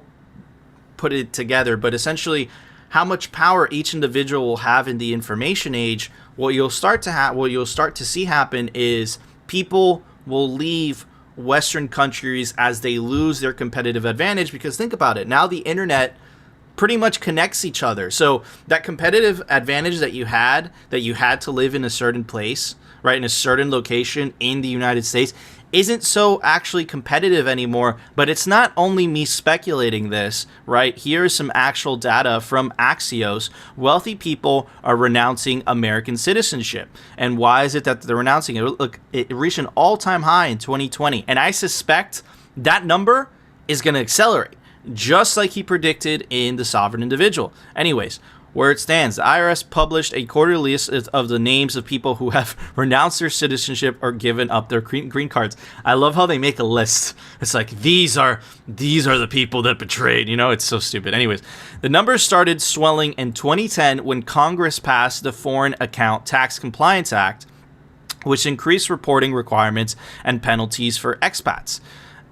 put it together, but essentially how much power each individual will have in the information age, what you'll start to see happen is people will leave Western countries as they lose their competitive advantage. Because think about it, now the internet pretty much connects each other. So that competitive advantage that you had to live in a certain place, right, in a certain location in the United States, isn't so actually competitive anymore. But it's not only me speculating this, right? Here's some actual data from Axios. Wealthy people are renouncing American citizenship. And why is it that they're renouncing it? Look, it reached an all-time high in 2020. And I suspect that number is going to accelerate, just like he predicted in The Sovereign Individual. Anyways, where it stands, the IRS published a quarterly list of the names of people who have renounced their citizenship or given up their green cards. I love how they make a list. It's like, these are the people that betrayed. It's so stupid. Anyways, the numbers started swelling in 2010 when Congress passed the Foreign Account Tax Compliance Act, which increased reporting requirements and penalties for expats.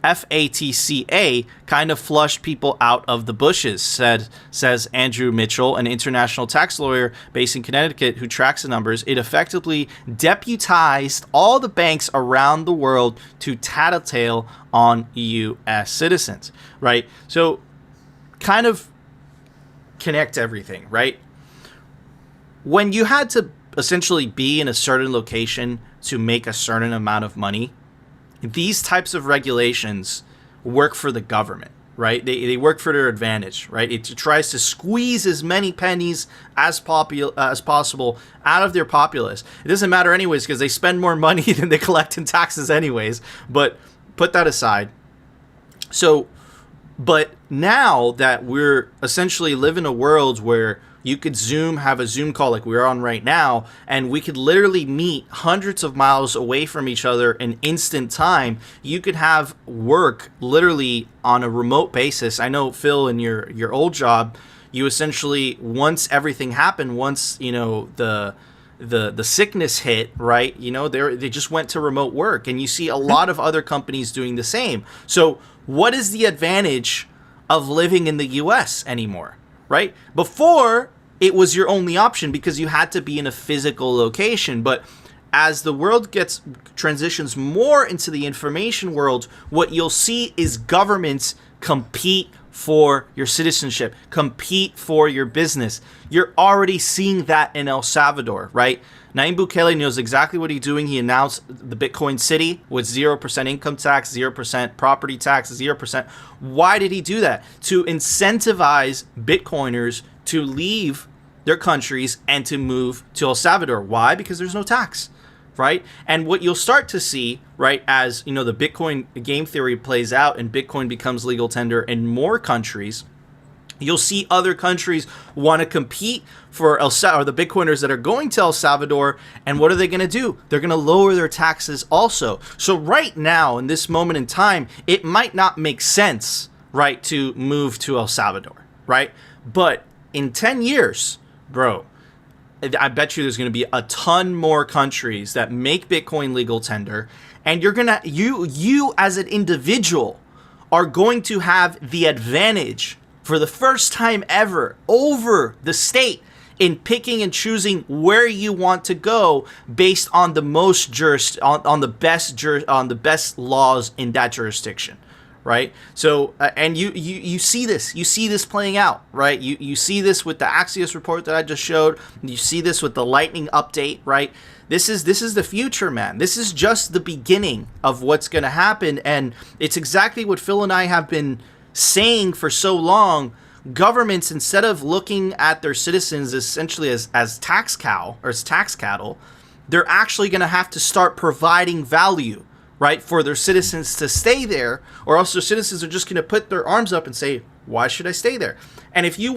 FATCA kind of flushed people out of the bushes, says Andrew Mitchell, an international tax lawyer based in Connecticut who tracks the numbers. It effectively deputized all the banks around the world to tattletale on U.S. citizens, right? So kind of connect everything, right? When you had to essentially be in a certain location to make a certain amount of money, these types of regulations work for the government, right? They work for their advantage, right? It tries to squeeze as many pennies as possible out of their populace. It doesn't matter anyways because they spend more money than they collect in taxes anyways, but put that aside. So, but now that we're essentially live in a world where you could have a Zoom call like we're on right now, and we could literally meet hundreds of miles away from each other in instant time. You could have work literally on a remote basis. I know, Phil, in your old job, you essentially, once everything happened, once, the sickness hit, right, they just went to remote work, and you see a lot of other companies doing the same. So what is the advantage of living in the US anymore, right? Before, it was your only option because you had to be in a physical location. But as the world transitions more into the information world, what you'll see is governments compete for your citizenship, compete for your business. You're already seeing that in El Salvador, right? Nayib Bukele knows exactly what he's doing. He announced the Bitcoin city with 0% income tax, 0% property tax, 0%. Why did he do that? To incentivize Bitcoiners to leave their countries and to move to El Salvador. Why? Because there's no tax, right? And what you'll start to see, right, as the Bitcoin game theory plays out and Bitcoin becomes legal tender in more countries, you'll see other countries want to compete for the Bitcoiners that are going to El Salvador. And what are they going to do? They're going to lower their taxes also. So right now, in this moment in time, it might not make sense, right, to move to El Salvador, right? But in 10 years, bro, I bet you there's going to be a ton more countries that make Bitcoin legal tender, and you're gonna you as an individual are going to have the advantage for the first time ever over the state in picking and choosing where you want to go based on the most on the best laws in that jurisdiction. Right. So and you see this playing out. Right. You see this with the Axios report that I just showed. You see this with the Lightning update. Right. This is the future, man. This is just the beginning of what's going to happen. And it's exactly what Phil and I have been saying for so long. Governments, instead of looking at their citizens essentially as tax cow or as tax cattle, they're actually going to have to start providing value, right, for their citizens to stay there, or else their citizens are just going to put their arms up and say, why should I stay there? And if you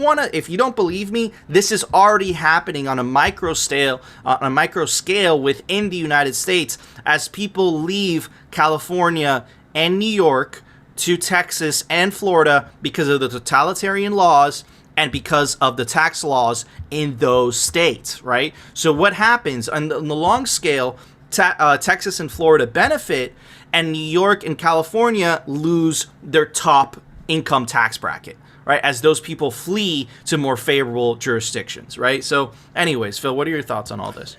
don't believe me, this is already happening on a micro scale within the United States as people leave California and New York to Texas and Florida because of the totalitarian laws and because of the tax laws in those states, right? So what happens on the long scale? Texas and Florida benefit, and New York and California lose their top income tax bracket, right? As those people flee to more favorable jurisdictions, right? So anyways, Phil, what are your thoughts on all this?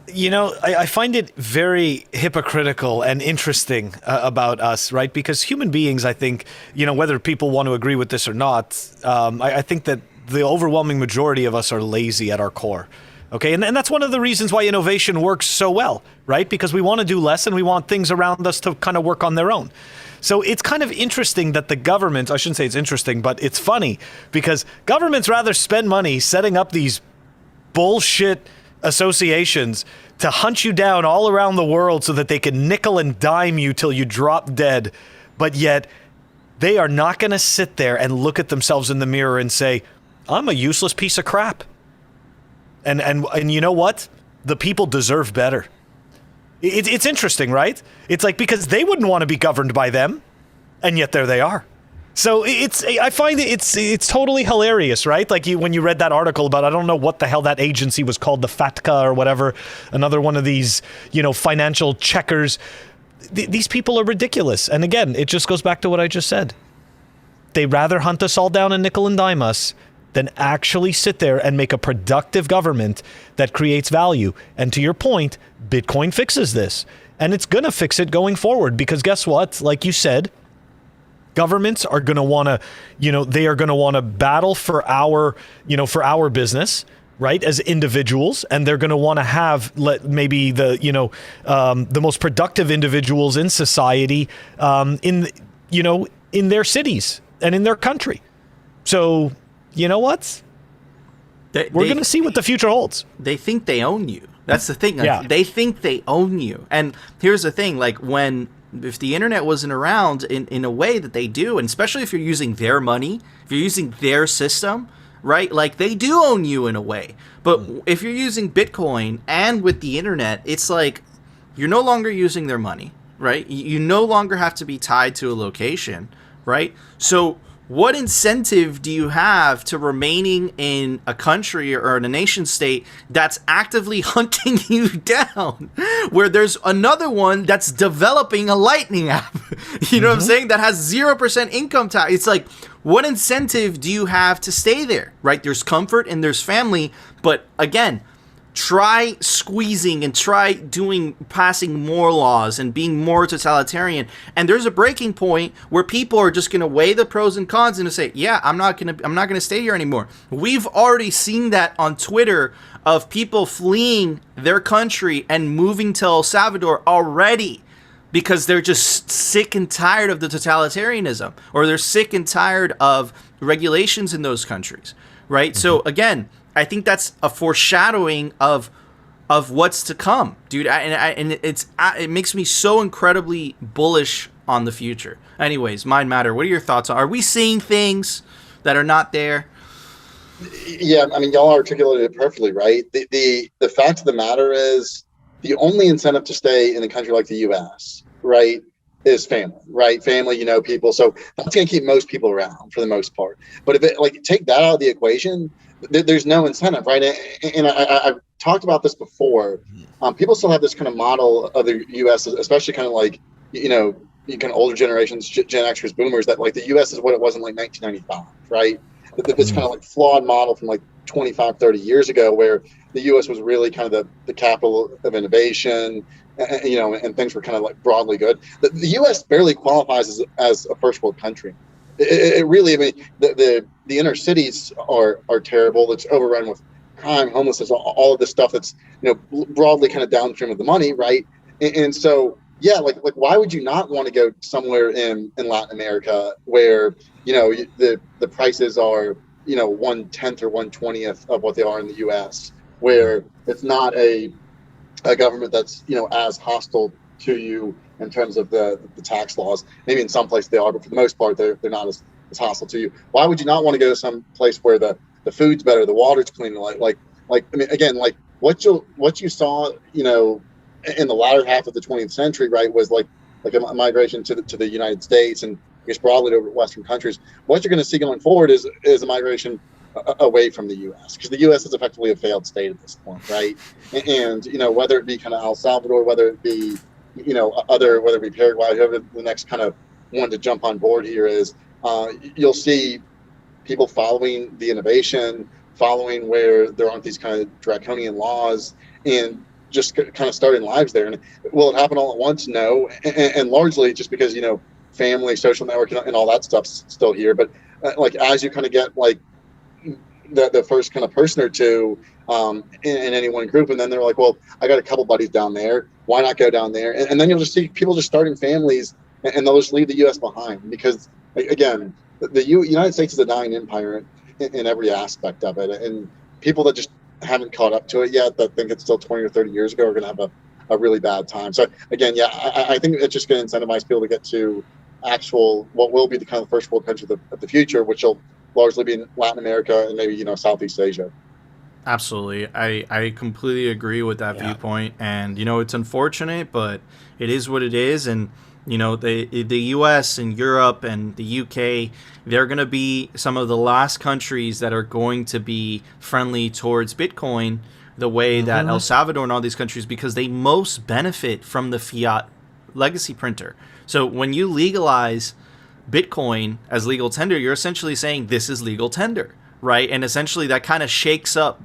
You know, I find it very hypocritical and interesting about us, right? Because human beings, I think, you know, whether people want to agree with this or not, I think that the overwhelming majority of us are lazy at our core. Okay, and that's one of the reasons why innovation works so well, right? Because we want to do less and we want things around us to kind of work on their own. So it's kind of interesting that the government, I shouldn't say it's interesting, but it's funny because governments rather spend money setting up these bullshit associations to hunt you down all around the world so that they can nickel and dime you till you drop dead. But yet they are not going to sit there and look at themselves in the mirror and say, I'm a useless piece of crap. And you know what? The people deserve better. It's interesting, right? It's like because they wouldn't want to be governed by them, and yet there they are. So I find it's totally hilarious, right? Like when you read that article about, I don't know what the hell that agency was called, the FATCA or whatever, another one of these, you know, financial checkers. These people are ridiculous. And again, it just goes back to what I just said. They rather hunt us all down and nickel and dime us than actually sit there and make a productive government that creates value. And to your point, Bitcoin fixes this. And it's going to fix it going forward because guess what? Like you said, governments are going to want to, you know, they are going to want to battle for our business, right, as individuals. And they're going to want to have maybe the, you know, the most productive individuals in society in their cities and in their country. So, you know what? We're going to see what the future holds. They think they own you. That's the thing. Like, yeah. They think they own you. And here's the thing, like if the internet wasn't around in a way that they do, and especially if you're using their money, if you're using their system, right? Like they do own you in a way. But if you're using Bitcoin and with the internet, it's like you're no longer using their money, right? You no longer have to be tied to a location, right? So what incentive do you have to remaining in a country or in a nation state that's actively hunting you down, where there's another one that's developing a Lightning app, you know what I'm saying, that has 0% income tax? It's like, what incentive do you have to stay there, right? There's comfort and there's family, but again, try squeezing and try passing more laws and being more totalitarian. And there's a breaking point where people are just going to weigh the pros and cons and say, yeah, I'm not going to stay here anymore. We've already seen that on Twitter of people fleeing their country and moving to El Salvador already because they're just sick and tired of the totalitarianism, or they're sick and tired of regulations in those countries, right? Mm-hmm. So again, I think that's a foreshadowing of what's to come, dude. It makes me so incredibly bullish on the future. Anyways, Mind Matter, what are your thoughts? Are we seeing things that are not there? Yeah, I mean, y'all articulated it perfectly, right? The fact of the matter is, the only incentive to stay in a country like the U.S., right, is family, right? Family, people. So that's going to keep most people around for the most part. But if it take that out of the equation, there's no incentive, right? And I've talked about this before. People still have this kind of model of the U.S., especially kind of kind of older generations, Gen Xers, Boomers, that the U.S. is what it was in 1995, right? This kind of flawed model from 25, 30 years ago, where the U.S. was really kind of the capital of innovation, and things were kind of broadly good. The U.S. barely qualifies as a first world country. It really, I mean, the inner cities are terrible. It's overrun with crime, homelessness, all of this stuff that's broadly kind of downstream of the money, right? And so, yeah, why would you not want to go somewhere in Latin America where the prices are 1/10 or 1/20th of what they are in the U.S., where it's not a government that's as hostile to you in terms of the tax laws. Maybe in some places they are, but for the most part they're not as hostile to you. Why would you not want to go to some place where the food's better, the water's cleaner? I mean, again, what you saw in the latter half of the 20th century, right, was like a migration to the United States, and I guess broadly to Western countries. What you're going to see going forward is a migration away from the U.S., because the U.S. is effectively a failed state at this point, right? And whether it be kind of El Salvador, whether it be whether it be Paraguay, whoever the next kind of one to jump on board here is, you'll see people following the innovation, following where there aren't these kind of draconian laws, and just kind of starting lives there. And will it happen all at once? No, and largely just because family, social network, and all that stuff's still here. But as you kind of get the first kind of person or two in any one group, and then they're like, well, I got a couple buddies down there, why not go down there? And then you'll just see people just starting families, and they'll just leave the U.S. behind, because again, the United States is a dying empire in every aspect of it, and people that just haven't caught up to it yet, that think it's still 20 or 30 years ago, are going to have a really bad time. So again, yeah, I think it's just going to incentivize people to get to actual what will be the kind of first world country of the future, which will largely be in Latin America and maybe Southeast Asia. Absolutely. I completely agree with that viewpoint. And, it's unfortunate, but it is what it is. And, the U.S. and Europe and the U.K., they're going to be some of the last countries that are going to be friendly towards Bitcoin the way that El Salvador and all these countries, because they most benefit from the fiat legacy printer. So when you legalize Bitcoin as legal tender, you're essentially saying this is legal tender, right? And essentially that kind of shakes up,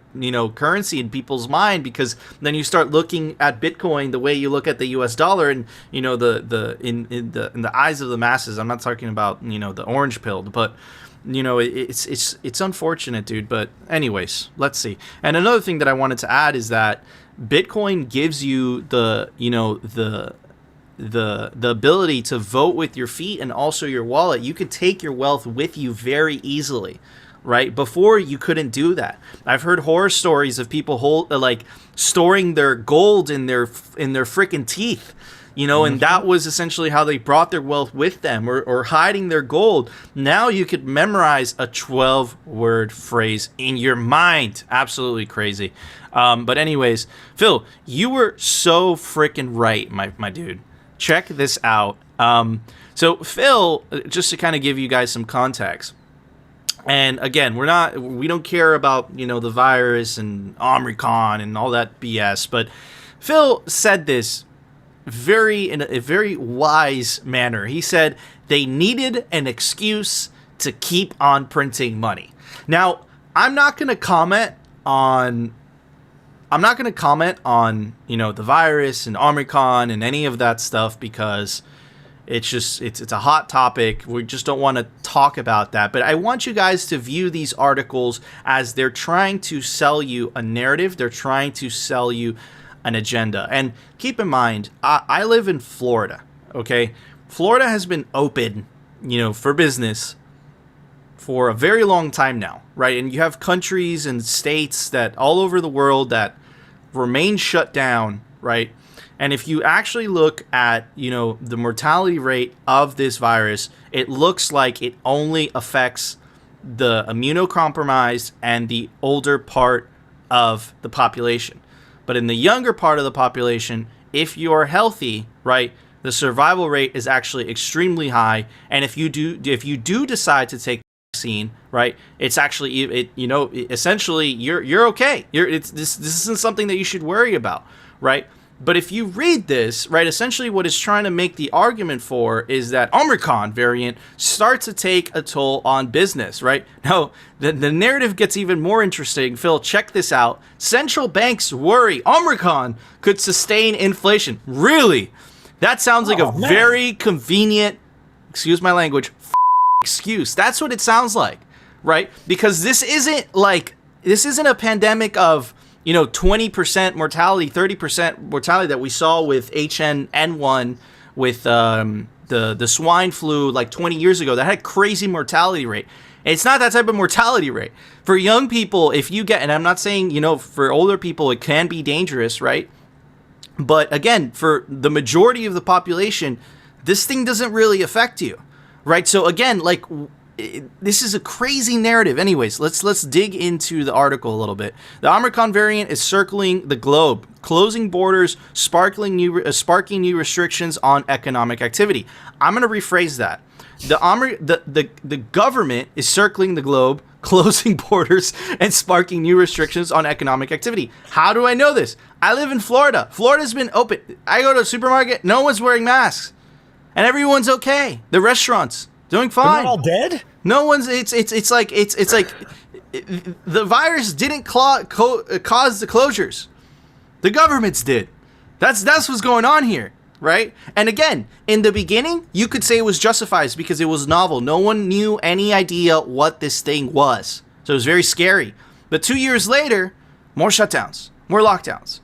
currency in people's mind, because then you start looking at Bitcoin the way you look at the US dollar, and in the eyes of the masses. I'm not talking about, the orange pill, but it's unfortunate, dude. But anyways, let's see. And another thing that I wanted to add is that Bitcoin gives you the ability to vote with your feet and also your wallet. You could take your wealth with you very easily, right? Before, you couldn't do that. I've heard horror stories of people storing their gold in their freaking teeth, and that was essentially how they brought their wealth with them, or hiding their gold. Now you could memorize a 12-word phrase in your mind. Absolutely crazy. But anyways, Phil, you were so freaking right, my dude. Check this out. So Phil, just to kind of give you guys some context, and again, we don't care about, the virus and Omicron and all that BS, but Phil said this in a very wise manner. He said they needed an excuse to keep on printing money. Now, I'm not going to comment on the virus and Omicron and any of that stuff, because it's a hot topic. We just don't want to talk about that. But I want you guys to view these articles as they're trying to sell you a narrative. They're trying to sell you an agenda. And keep in mind, I live in Florida, okay? Florida has been open, for business for a very long time now, right? And you have countries and states that all over the world that remain shut down, right? And if you actually look at, the mortality rate of this virus, it looks like it only affects the immunocompromised and the older part of the population. But in the younger part of the population, if you are healthy, right, The survival rate is actually extremely high, and if you do decide to take the vaccine, right, it's actually essentially you're okay. This isn't something that you should worry about, right? But if you read this, right, essentially what it's trying to make the argument for is that Omicron variant starts to take a toll on business, right? Now, the narrative gets even more interesting. Phil, check this out. Central banks worry Omicron could sustain inflation. Really? That sounds like a very convenient, excuse my language, excuse. That's what it sounds like, right? Because this isn't a pandemic of 20% mortality, 30% mortality that we saw with H1N1, with the swine flu like 20 years ago. That had a crazy mortality rate. It's not that type of mortality rate. For young people, if you get, and I'm not saying, for older people, it can be dangerous, right? But again, for the majority of the population, this thing doesn't really affect you, right? So again, this is a crazy narrative. Anyways, let's dig into the article a little bit. The Omicron variant is circling the globe, closing borders, sparking new restrictions on economic activity. I'm going to rephrase that. The government is circling the globe, closing borders, and sparking new restrictions on economic activity. How do I know this? I live in Florida. Florida's been open. I go to a supermarket, no one's wearing masks, and everyone's okay. The restaurants doing fine. They're all dead? No one's. It's like the virus didn't cause the closures. The governments did. That's what's going on here, right? And again, in the beginning, you could say it was justified because it was novel. No one knew any idea what this thing was, so it was very scary. But 2 years later, more shutdowns, more lockdowns,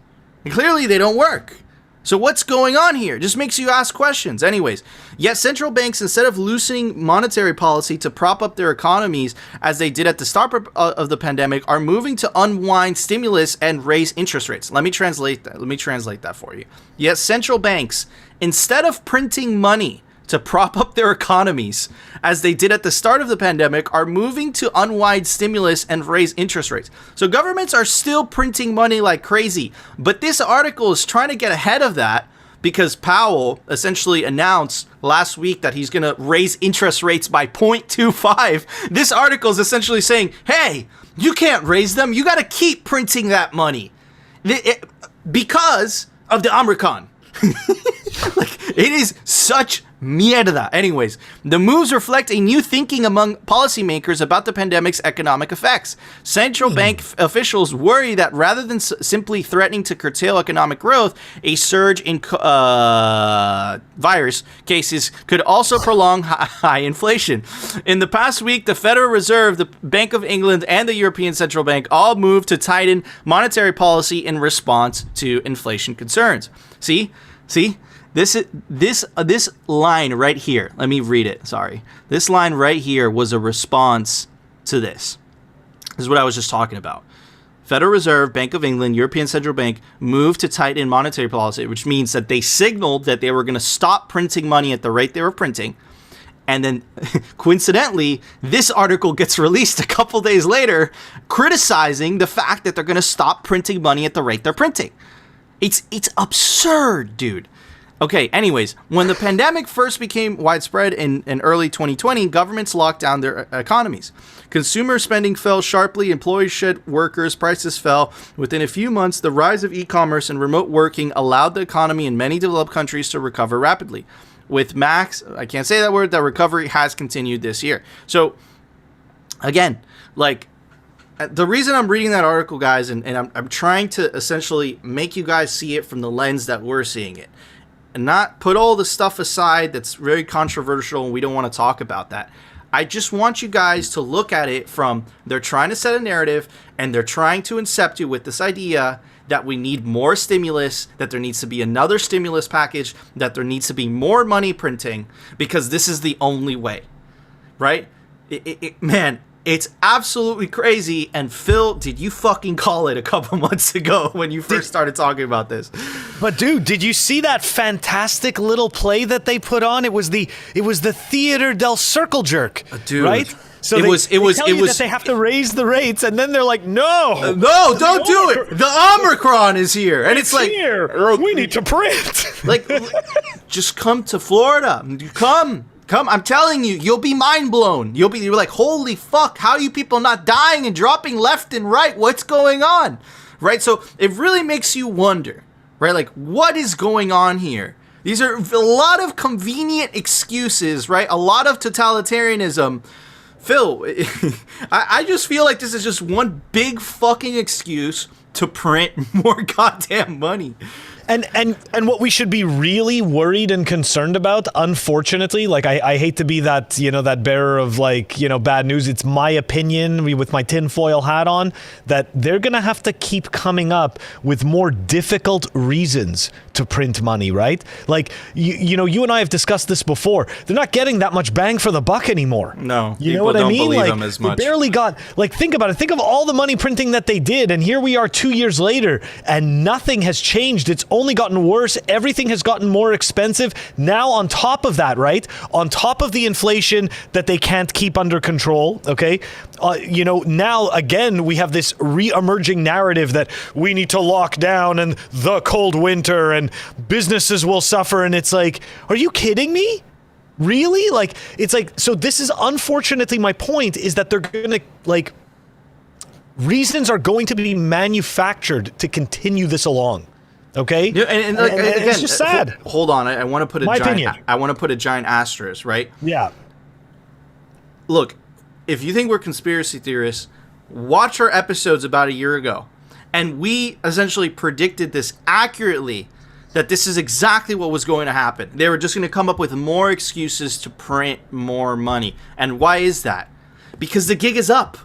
and clearly they don't work. So what's going on here? Just makes you ask questions. Anyways, yet central banks, instead of loosening monetary policy to prop up their economies as they did at the start of the pandemic, are moving to unwind stimulus and raise interest rates. Let me translate that for you. Yet central banks, instead of printing money to prop up their economies as they did at the start of the pandemic, are moving to unwind stimulus and raise interest rates. So governments are still printing money like crazy, but this article is trying to get ahead of that because Powell essentially announced last week that he's going to raise interest rates by 0.25. This article is essentially saying, hey, you can't raise them. You got to keep printing that money because of the Omicron. It is such mierda. Anyways, the moves reflect a new thinking among policymakers about the pandemic's economic effects. Central bank officials worry that rather than simply threatening to curtail economic growth, a surge in virus cases could also prolong high inflation. In the past week, the Federal Reserve, the Bank of England, and the European Central Bank all moved to tighten monetary policy in response to inflation concerns. See? This line right here, let me read it, sorry. This line right here was a response to this. This is what I was just talking about. Federal Reserve, Bank of England, European Central Bank moved to tighten monetary policy, which means that they signaled that they were going to stop printing money at the rate they were printing. And then, coincidentally, this article gets released a couple days later, criticizing the fact that they're going to stop printing money at the rate they're printing. It's absurd, dude. Okay, anyways, when the pandemic first became widespread in early 2020, governments locked down their economies. Consumer spending fell sharply, employees shed workers, prices fell. Within a few months, the rise of e-commerce and remote working allowed the economy in many developed countries to recover rapidly. With I can't say that word, that recovery has continued this year. So, again, the reason I'm reading that article, guys, and I'm trying to essentially make you guys see it from the lens that we're seeing it, and not put all the stuff aside that's very controversial and we don't want to talk about that. I just want you guys to look at it from, they're trying to set a narrative and they're trying to incept you with this idea that we need more stimulus, that there needs to be another stimulus package, that there needs to be more money printing because this is the only way, right? Man, it's absolutely crazy. And Phil, did you fucking call it a couple months ago when you first started talking about this? But dude, did you see that fantastic little play that they put on? It was the Theater del Circle Jerk, dude. right? So It they, was- they tell you that they have to raise the rates, and then they're like, no, No, don't do it. The Omicron is here, and it's like, here. We need to print. like, just come to Florida. Come. I'm telling you, you'll be mind blown. You're like, holy fuck, how are you people not dying and dropping left and right? What's going on? Right? So it really makes you wonder, right? Like, what is going on here? These are a lot of convenient excuses, right? A lot of totalitarianism. Phil, I just feel like this is just one big fucking excuse to print more goddamn money. And what we should be really worried and concerned about, unfortunately, like I hate to be that, that bearer of like, bad news. It's my opinion with my tinfoil hat on that they're going to have to keep coming up with more difficult reasons to print money, right? Like, you and I have discussed this before. They're not getting that much bang for the buck anymore. No, you know what I mean? Believe like, them as much. They barely got, like, think about it. Think of all the money printing that they did. And here we are 2 years later and nothing has changed. It's only gotten worse. Everything has gotten more expensive. Now on top of that, right? On top of the inflation that they can't keep under control, okay? Now again, we have this re-emerging narrative that we need to lock down and the cold winter and businesses will suffer. And it's like, are you kidding me? Really? Like, it's like, so this is unfortunately my point is that they're going to like, reasons are going to be manufactured to continue this along. Okay. Yeah, and again, it's just sad. Hold on, I want to put I want to put a giant asterisk, right? Yeah. Look, if you think we're conspiracy theorists, watch our episodes about a year ago, and we essentially predicted this accurately. That this is exactly what was going to happen. They were just going to come up with more excuses to print more money. And why is that? Because the gig is up.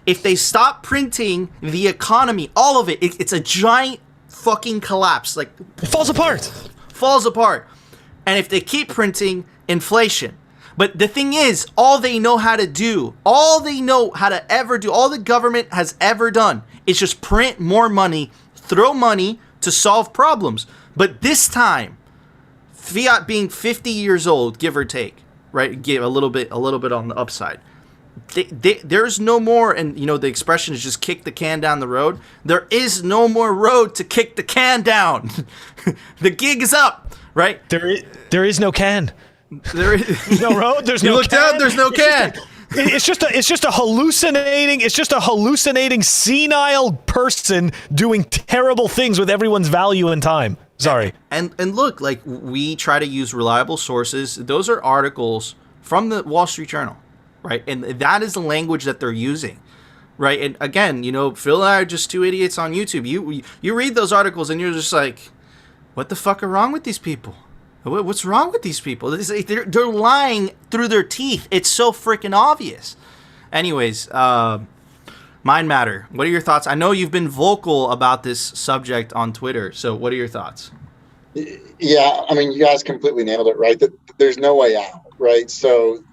If they stop printing, the economy, all of it, it's a giant fucking collapse. Like, It falls apart. Falls apart. And if they keep printing, inflation. But the thing is, all they know how to do, all they know how to ever do, all the government has ever done is just print more money, throw money to solve problems. But this time, fiat being 50 years old, give or take, right? Give a little bit on the upside. There's no more, and the expression is just kick the can down the road. There is no more road to kick the can down. The gig is up, right? There is no can. There's no road. There's you no look can. down. There's no can. It's just a hallucinating senile person doing terrible things with everyone's value and time. Sorry. And look, like, we try to use reliable sources. Those are articles from the Wall Street Journal, right? And that is the language that they're using, right? And again, Phil and I are just two idiots on YouTube. You read those articles and you're just like, what the fuck are wrong with these people? What's wrong with these people? They're lying through their teeth. It's so freaking obvious. Anyways, Mind Matter, what are your thoughts? I know you've been vocal about this subject on Twitter, so what are your thoughts? Yeah, I mean, you guys completely nailed it, right? There's no way out, right? So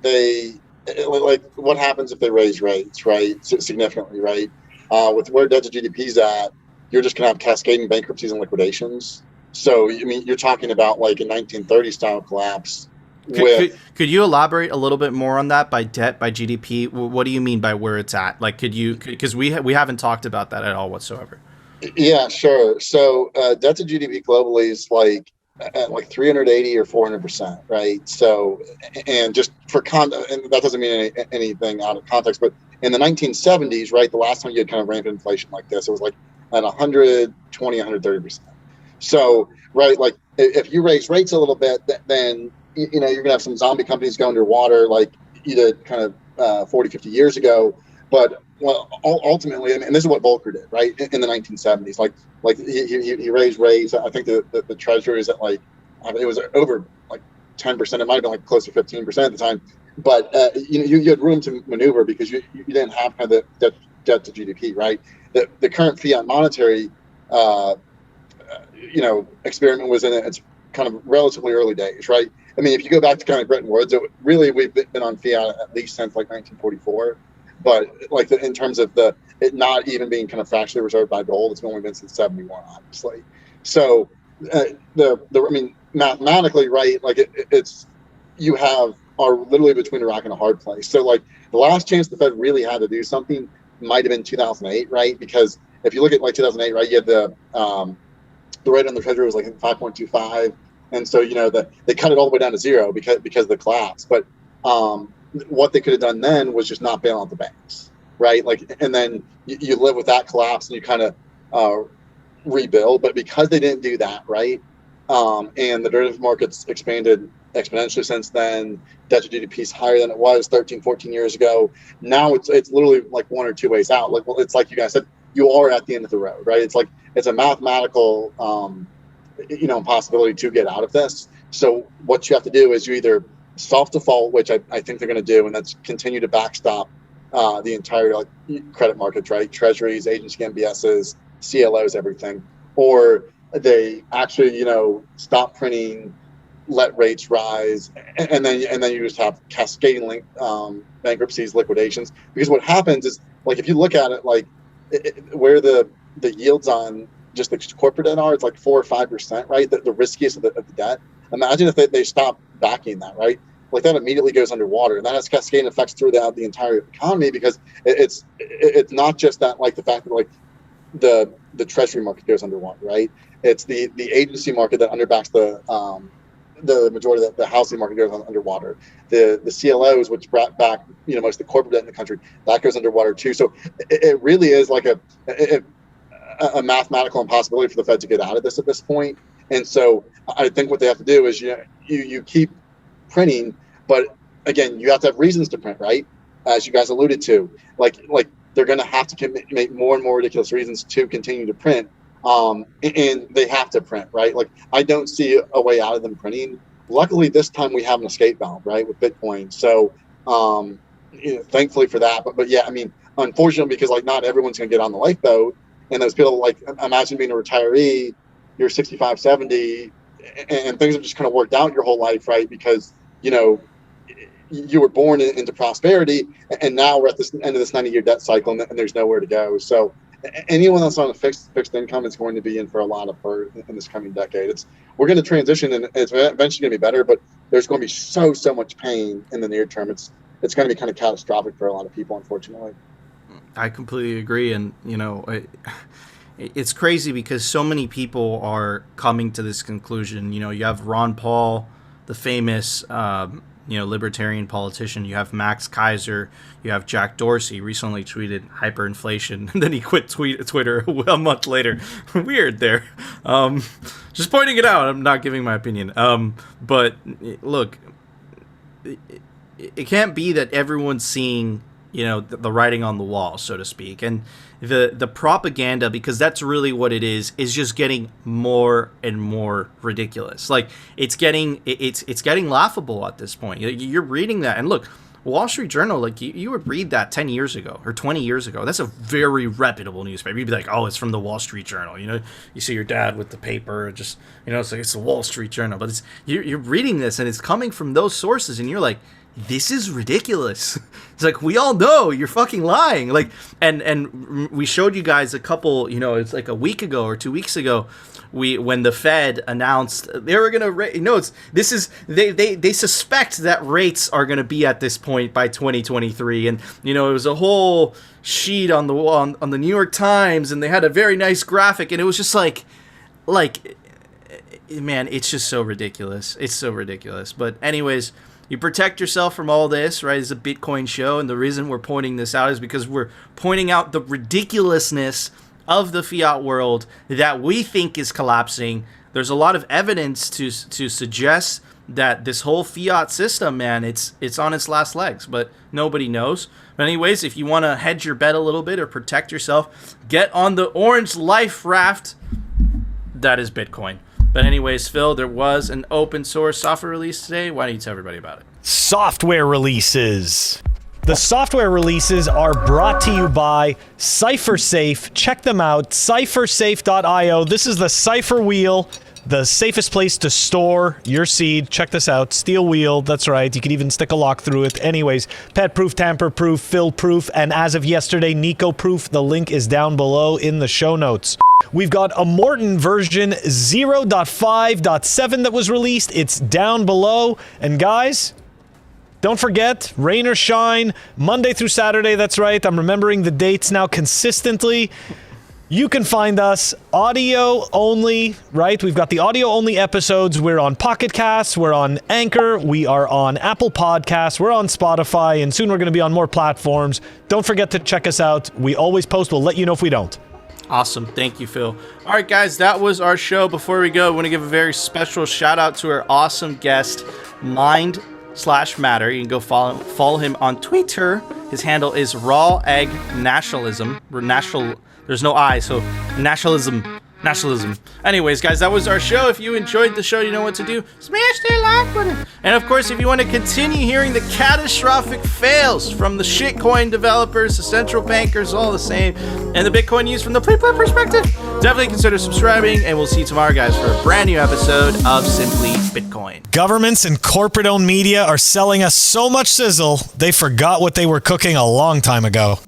what happens if they raise rates, right? Significantly, right? With where debt to GDP is at, you're just going to have cascading bankruptcies and liquidations. So, I mean, you're talking about like a 1930s style collapse. Could you elaborate a little bit more on that by debt, by GDP? What do you mean by where it's at? Like, because we haven't talked about that at all whatsoever. Yeah, sure. So debt to GDP globally is at 380 or 400%, right? So, and just for and that doesn't mean anything out of context, but in the 1970s, right, the last time you had kind of rampant inflation like this, it was like at 120, 130%. So, right, like if you raise rates a little bit, then you're going to have some zombie companies go underwater like you did kind of 40, 50 years ago. But ultimately, and this is what Volcker did, right, in the 1970s. Like he raised rates. I think the treasury is at it was over 10%. It might have been close to 15% at the time. But you had room to maneuver because you didn't have kind of the debt to GDP, right? The current fiat monetary experiment was in its kind of relatively early days, right? I mean, if you go back to kind of Bretton Woods, we've been on fiat at least since 1944. But in terms of it not even being kind of fractionally reserved by gold, it's only been since 71, obviously. So mathematically, right? It's you have are literally between a rock and a hard place. So like the last chance the Fed really had to do something might have been 2008, right? Because if you look at like 2008, right, you had the rate on the Treasury was like 5.25, and so they cut it all the way down to zero because of the collapse. But what they could have done then was just not bail out the banks, right? Like, and then you live with that collapse and you kind of rebuild. But because they didn't do that, right, and the derivative markets expanded exponentially since then, debt to GDP is higher than it was 13, 14 years ago. Now it's literally like one or two ways out. Like, well, it's like you guys said, you are at the end of the road, right? It's like it's a mathematical impossibility to get out of this. So what you have to do is you either soft default, which I think they're going to do, and that's continue to backstop the entire credit markets, right? Treasuries, agency MBSs, CLOs, everything, or they actually stop printing, let rates rise, and then you just have cascading bankruptcies, liquidations. Because what happens is, like, if you look at it, like where the yields on just the corporate debt are, it's like 4 or 5%, right? The riskiest of the debt. Imagine if they stop backing that, right? Like that immediately goes underwater, and that has cascading effects throughout the entire economy, because it's not just that, like the fact that like the treasury market goes underwater, right? It's the agency market that underbacks the majority of the housing market goes underwater. The CLOs, which brought back most of the corporate debt in the country, that goes underwater too. So it really is like a mathematical impossibility for the Fed to get out of this at this point. And so I think what they have to do is you keep printing, but again, you have to have reasons to print, right? As you guys alluded to, like they're going to have to make more and more ridiculous reasons to continue to print. And they have to print, right? Like, I don't see a way out of them printing. Luckily, this time we have an escape valve, right, with Bitcoin. So, thankfully for that. But yeah, I mean, unfortunately, because like not everyone's going to get on the lifeboat, and those people, like, imagine being a retiree, you're 65, 70, and things have just kind of worked out your whole life, right? Because you were born into prosperity, and now we're at this end of this 90-year debt cycle, and there's nowhere to go. So anyone that's on a fixed income is going to be in for a lot of hurt in this coming decade. We're going to transition, and it's eventually going to be better, but there's going to be so much pain in the near term. It's going to be kind of catastrophic for a lot of people, unfortunately. I completely agree, and it's crazy because so many people are coming to this conclusion. You have Ron Paul, the famous libertarian politician. You have Max Kaiser. You have Jack Dorsey, recently tweeted hyperinflation, and then he quit Twitter a month later. Weird there. Just pointing it out. I'm not giving my opinion. But look, it can't be that everyone's seeing the writing on the wall, so to speak, and the propaganda, because that's really what it is just getting more and more ridiculous. Like, it's getting laughable at this point. You're reading that, and look, Wall Street Journal, like, you would read that 10 years ago or 20 years ago. That's a very reputable newspaper. You'd be like, oh, it's from the Wall Street Journal. You see your dad with the paper, just, it's like, it's the Wall Street Journal. But you're reading this, and it's coming from those sources, and you're like, this is ridiculous. It's like, we all know you're fucking lying. Like, and we showed you guys a couple, it's like a week ago or 2 weeks ago, when the Fed announced they were gonna they suspect that rates are gonna be at this point by 2023, and it was a whole sheet on the wall on the New York Times, and they had a very nice graphic, and it was just like man, it's just so ridiculous. It's so ridiculous. But anyways, you protect yourself from all this, right? It's a Bitcoin show, and the reason we're pointing this out is because we're pointing out the ridiculousness of the fiat world that we think is collapsing. There's a lot of evidence to suggest that this whole fiat system, man, it's on its last legs, but nobody knows. But anyways, if you want to hedge your bet a little bit or protect yourself, get on the orange life raft. That is Bitcoin. But anyways, Phil, there was an open source software release today. Why don't you tell everybody about it? Software releases. The software releases are brought to you by CipherSafe. Check them out, cyphersafe.io. This is the Cipher Wheel, the safest place to store your seed. Check this out, steel wheel, that's right. You can even stick a lock through it. Anyways, pet-proof, tamper-proof, fill-proof, and as of yesterday, Nico-proof. The link is down below in the show notes. We've got a Morton version 0.5.7 that was released. It's down below. And guys, Don't forget, rain or shine, Monday through Saturday, that's right. I'm remembering the dates now consistently. You can find us audio only, right? We've got the audio only episodes. We're on Pocket Casts, we're on Anchor, we are on Apple Podcasts, we're on Spotify, and soon we're going to be on more platforms. Don't forget to check us out. We always post. We'll let you know if we don't. Awesome. Thank you, Phil. All right, guys, that was our show. Before we go, I want to give a very special shout out to our awesome guest, Mind/Matter. You can go follow him on Twitter. His handle is Raw Egg Nationalism. There's no I, so nationalism. Anyways, guys, that was our show. If you enjoyed the show, you know what to do. Smash that like button. And of course, if you want to continue hearing the catastrophic fails from the shitcoin developers, the central bankers, all the same, and the Bitcoin used from the play perspective, definitely consider subscribing. And we'll see you tomorrow, guys, for a brand new episode of Simply Bitcoin. Governments and corporate-owned media are selling us so much sizzle, they forgot what they were cooking a long time ago.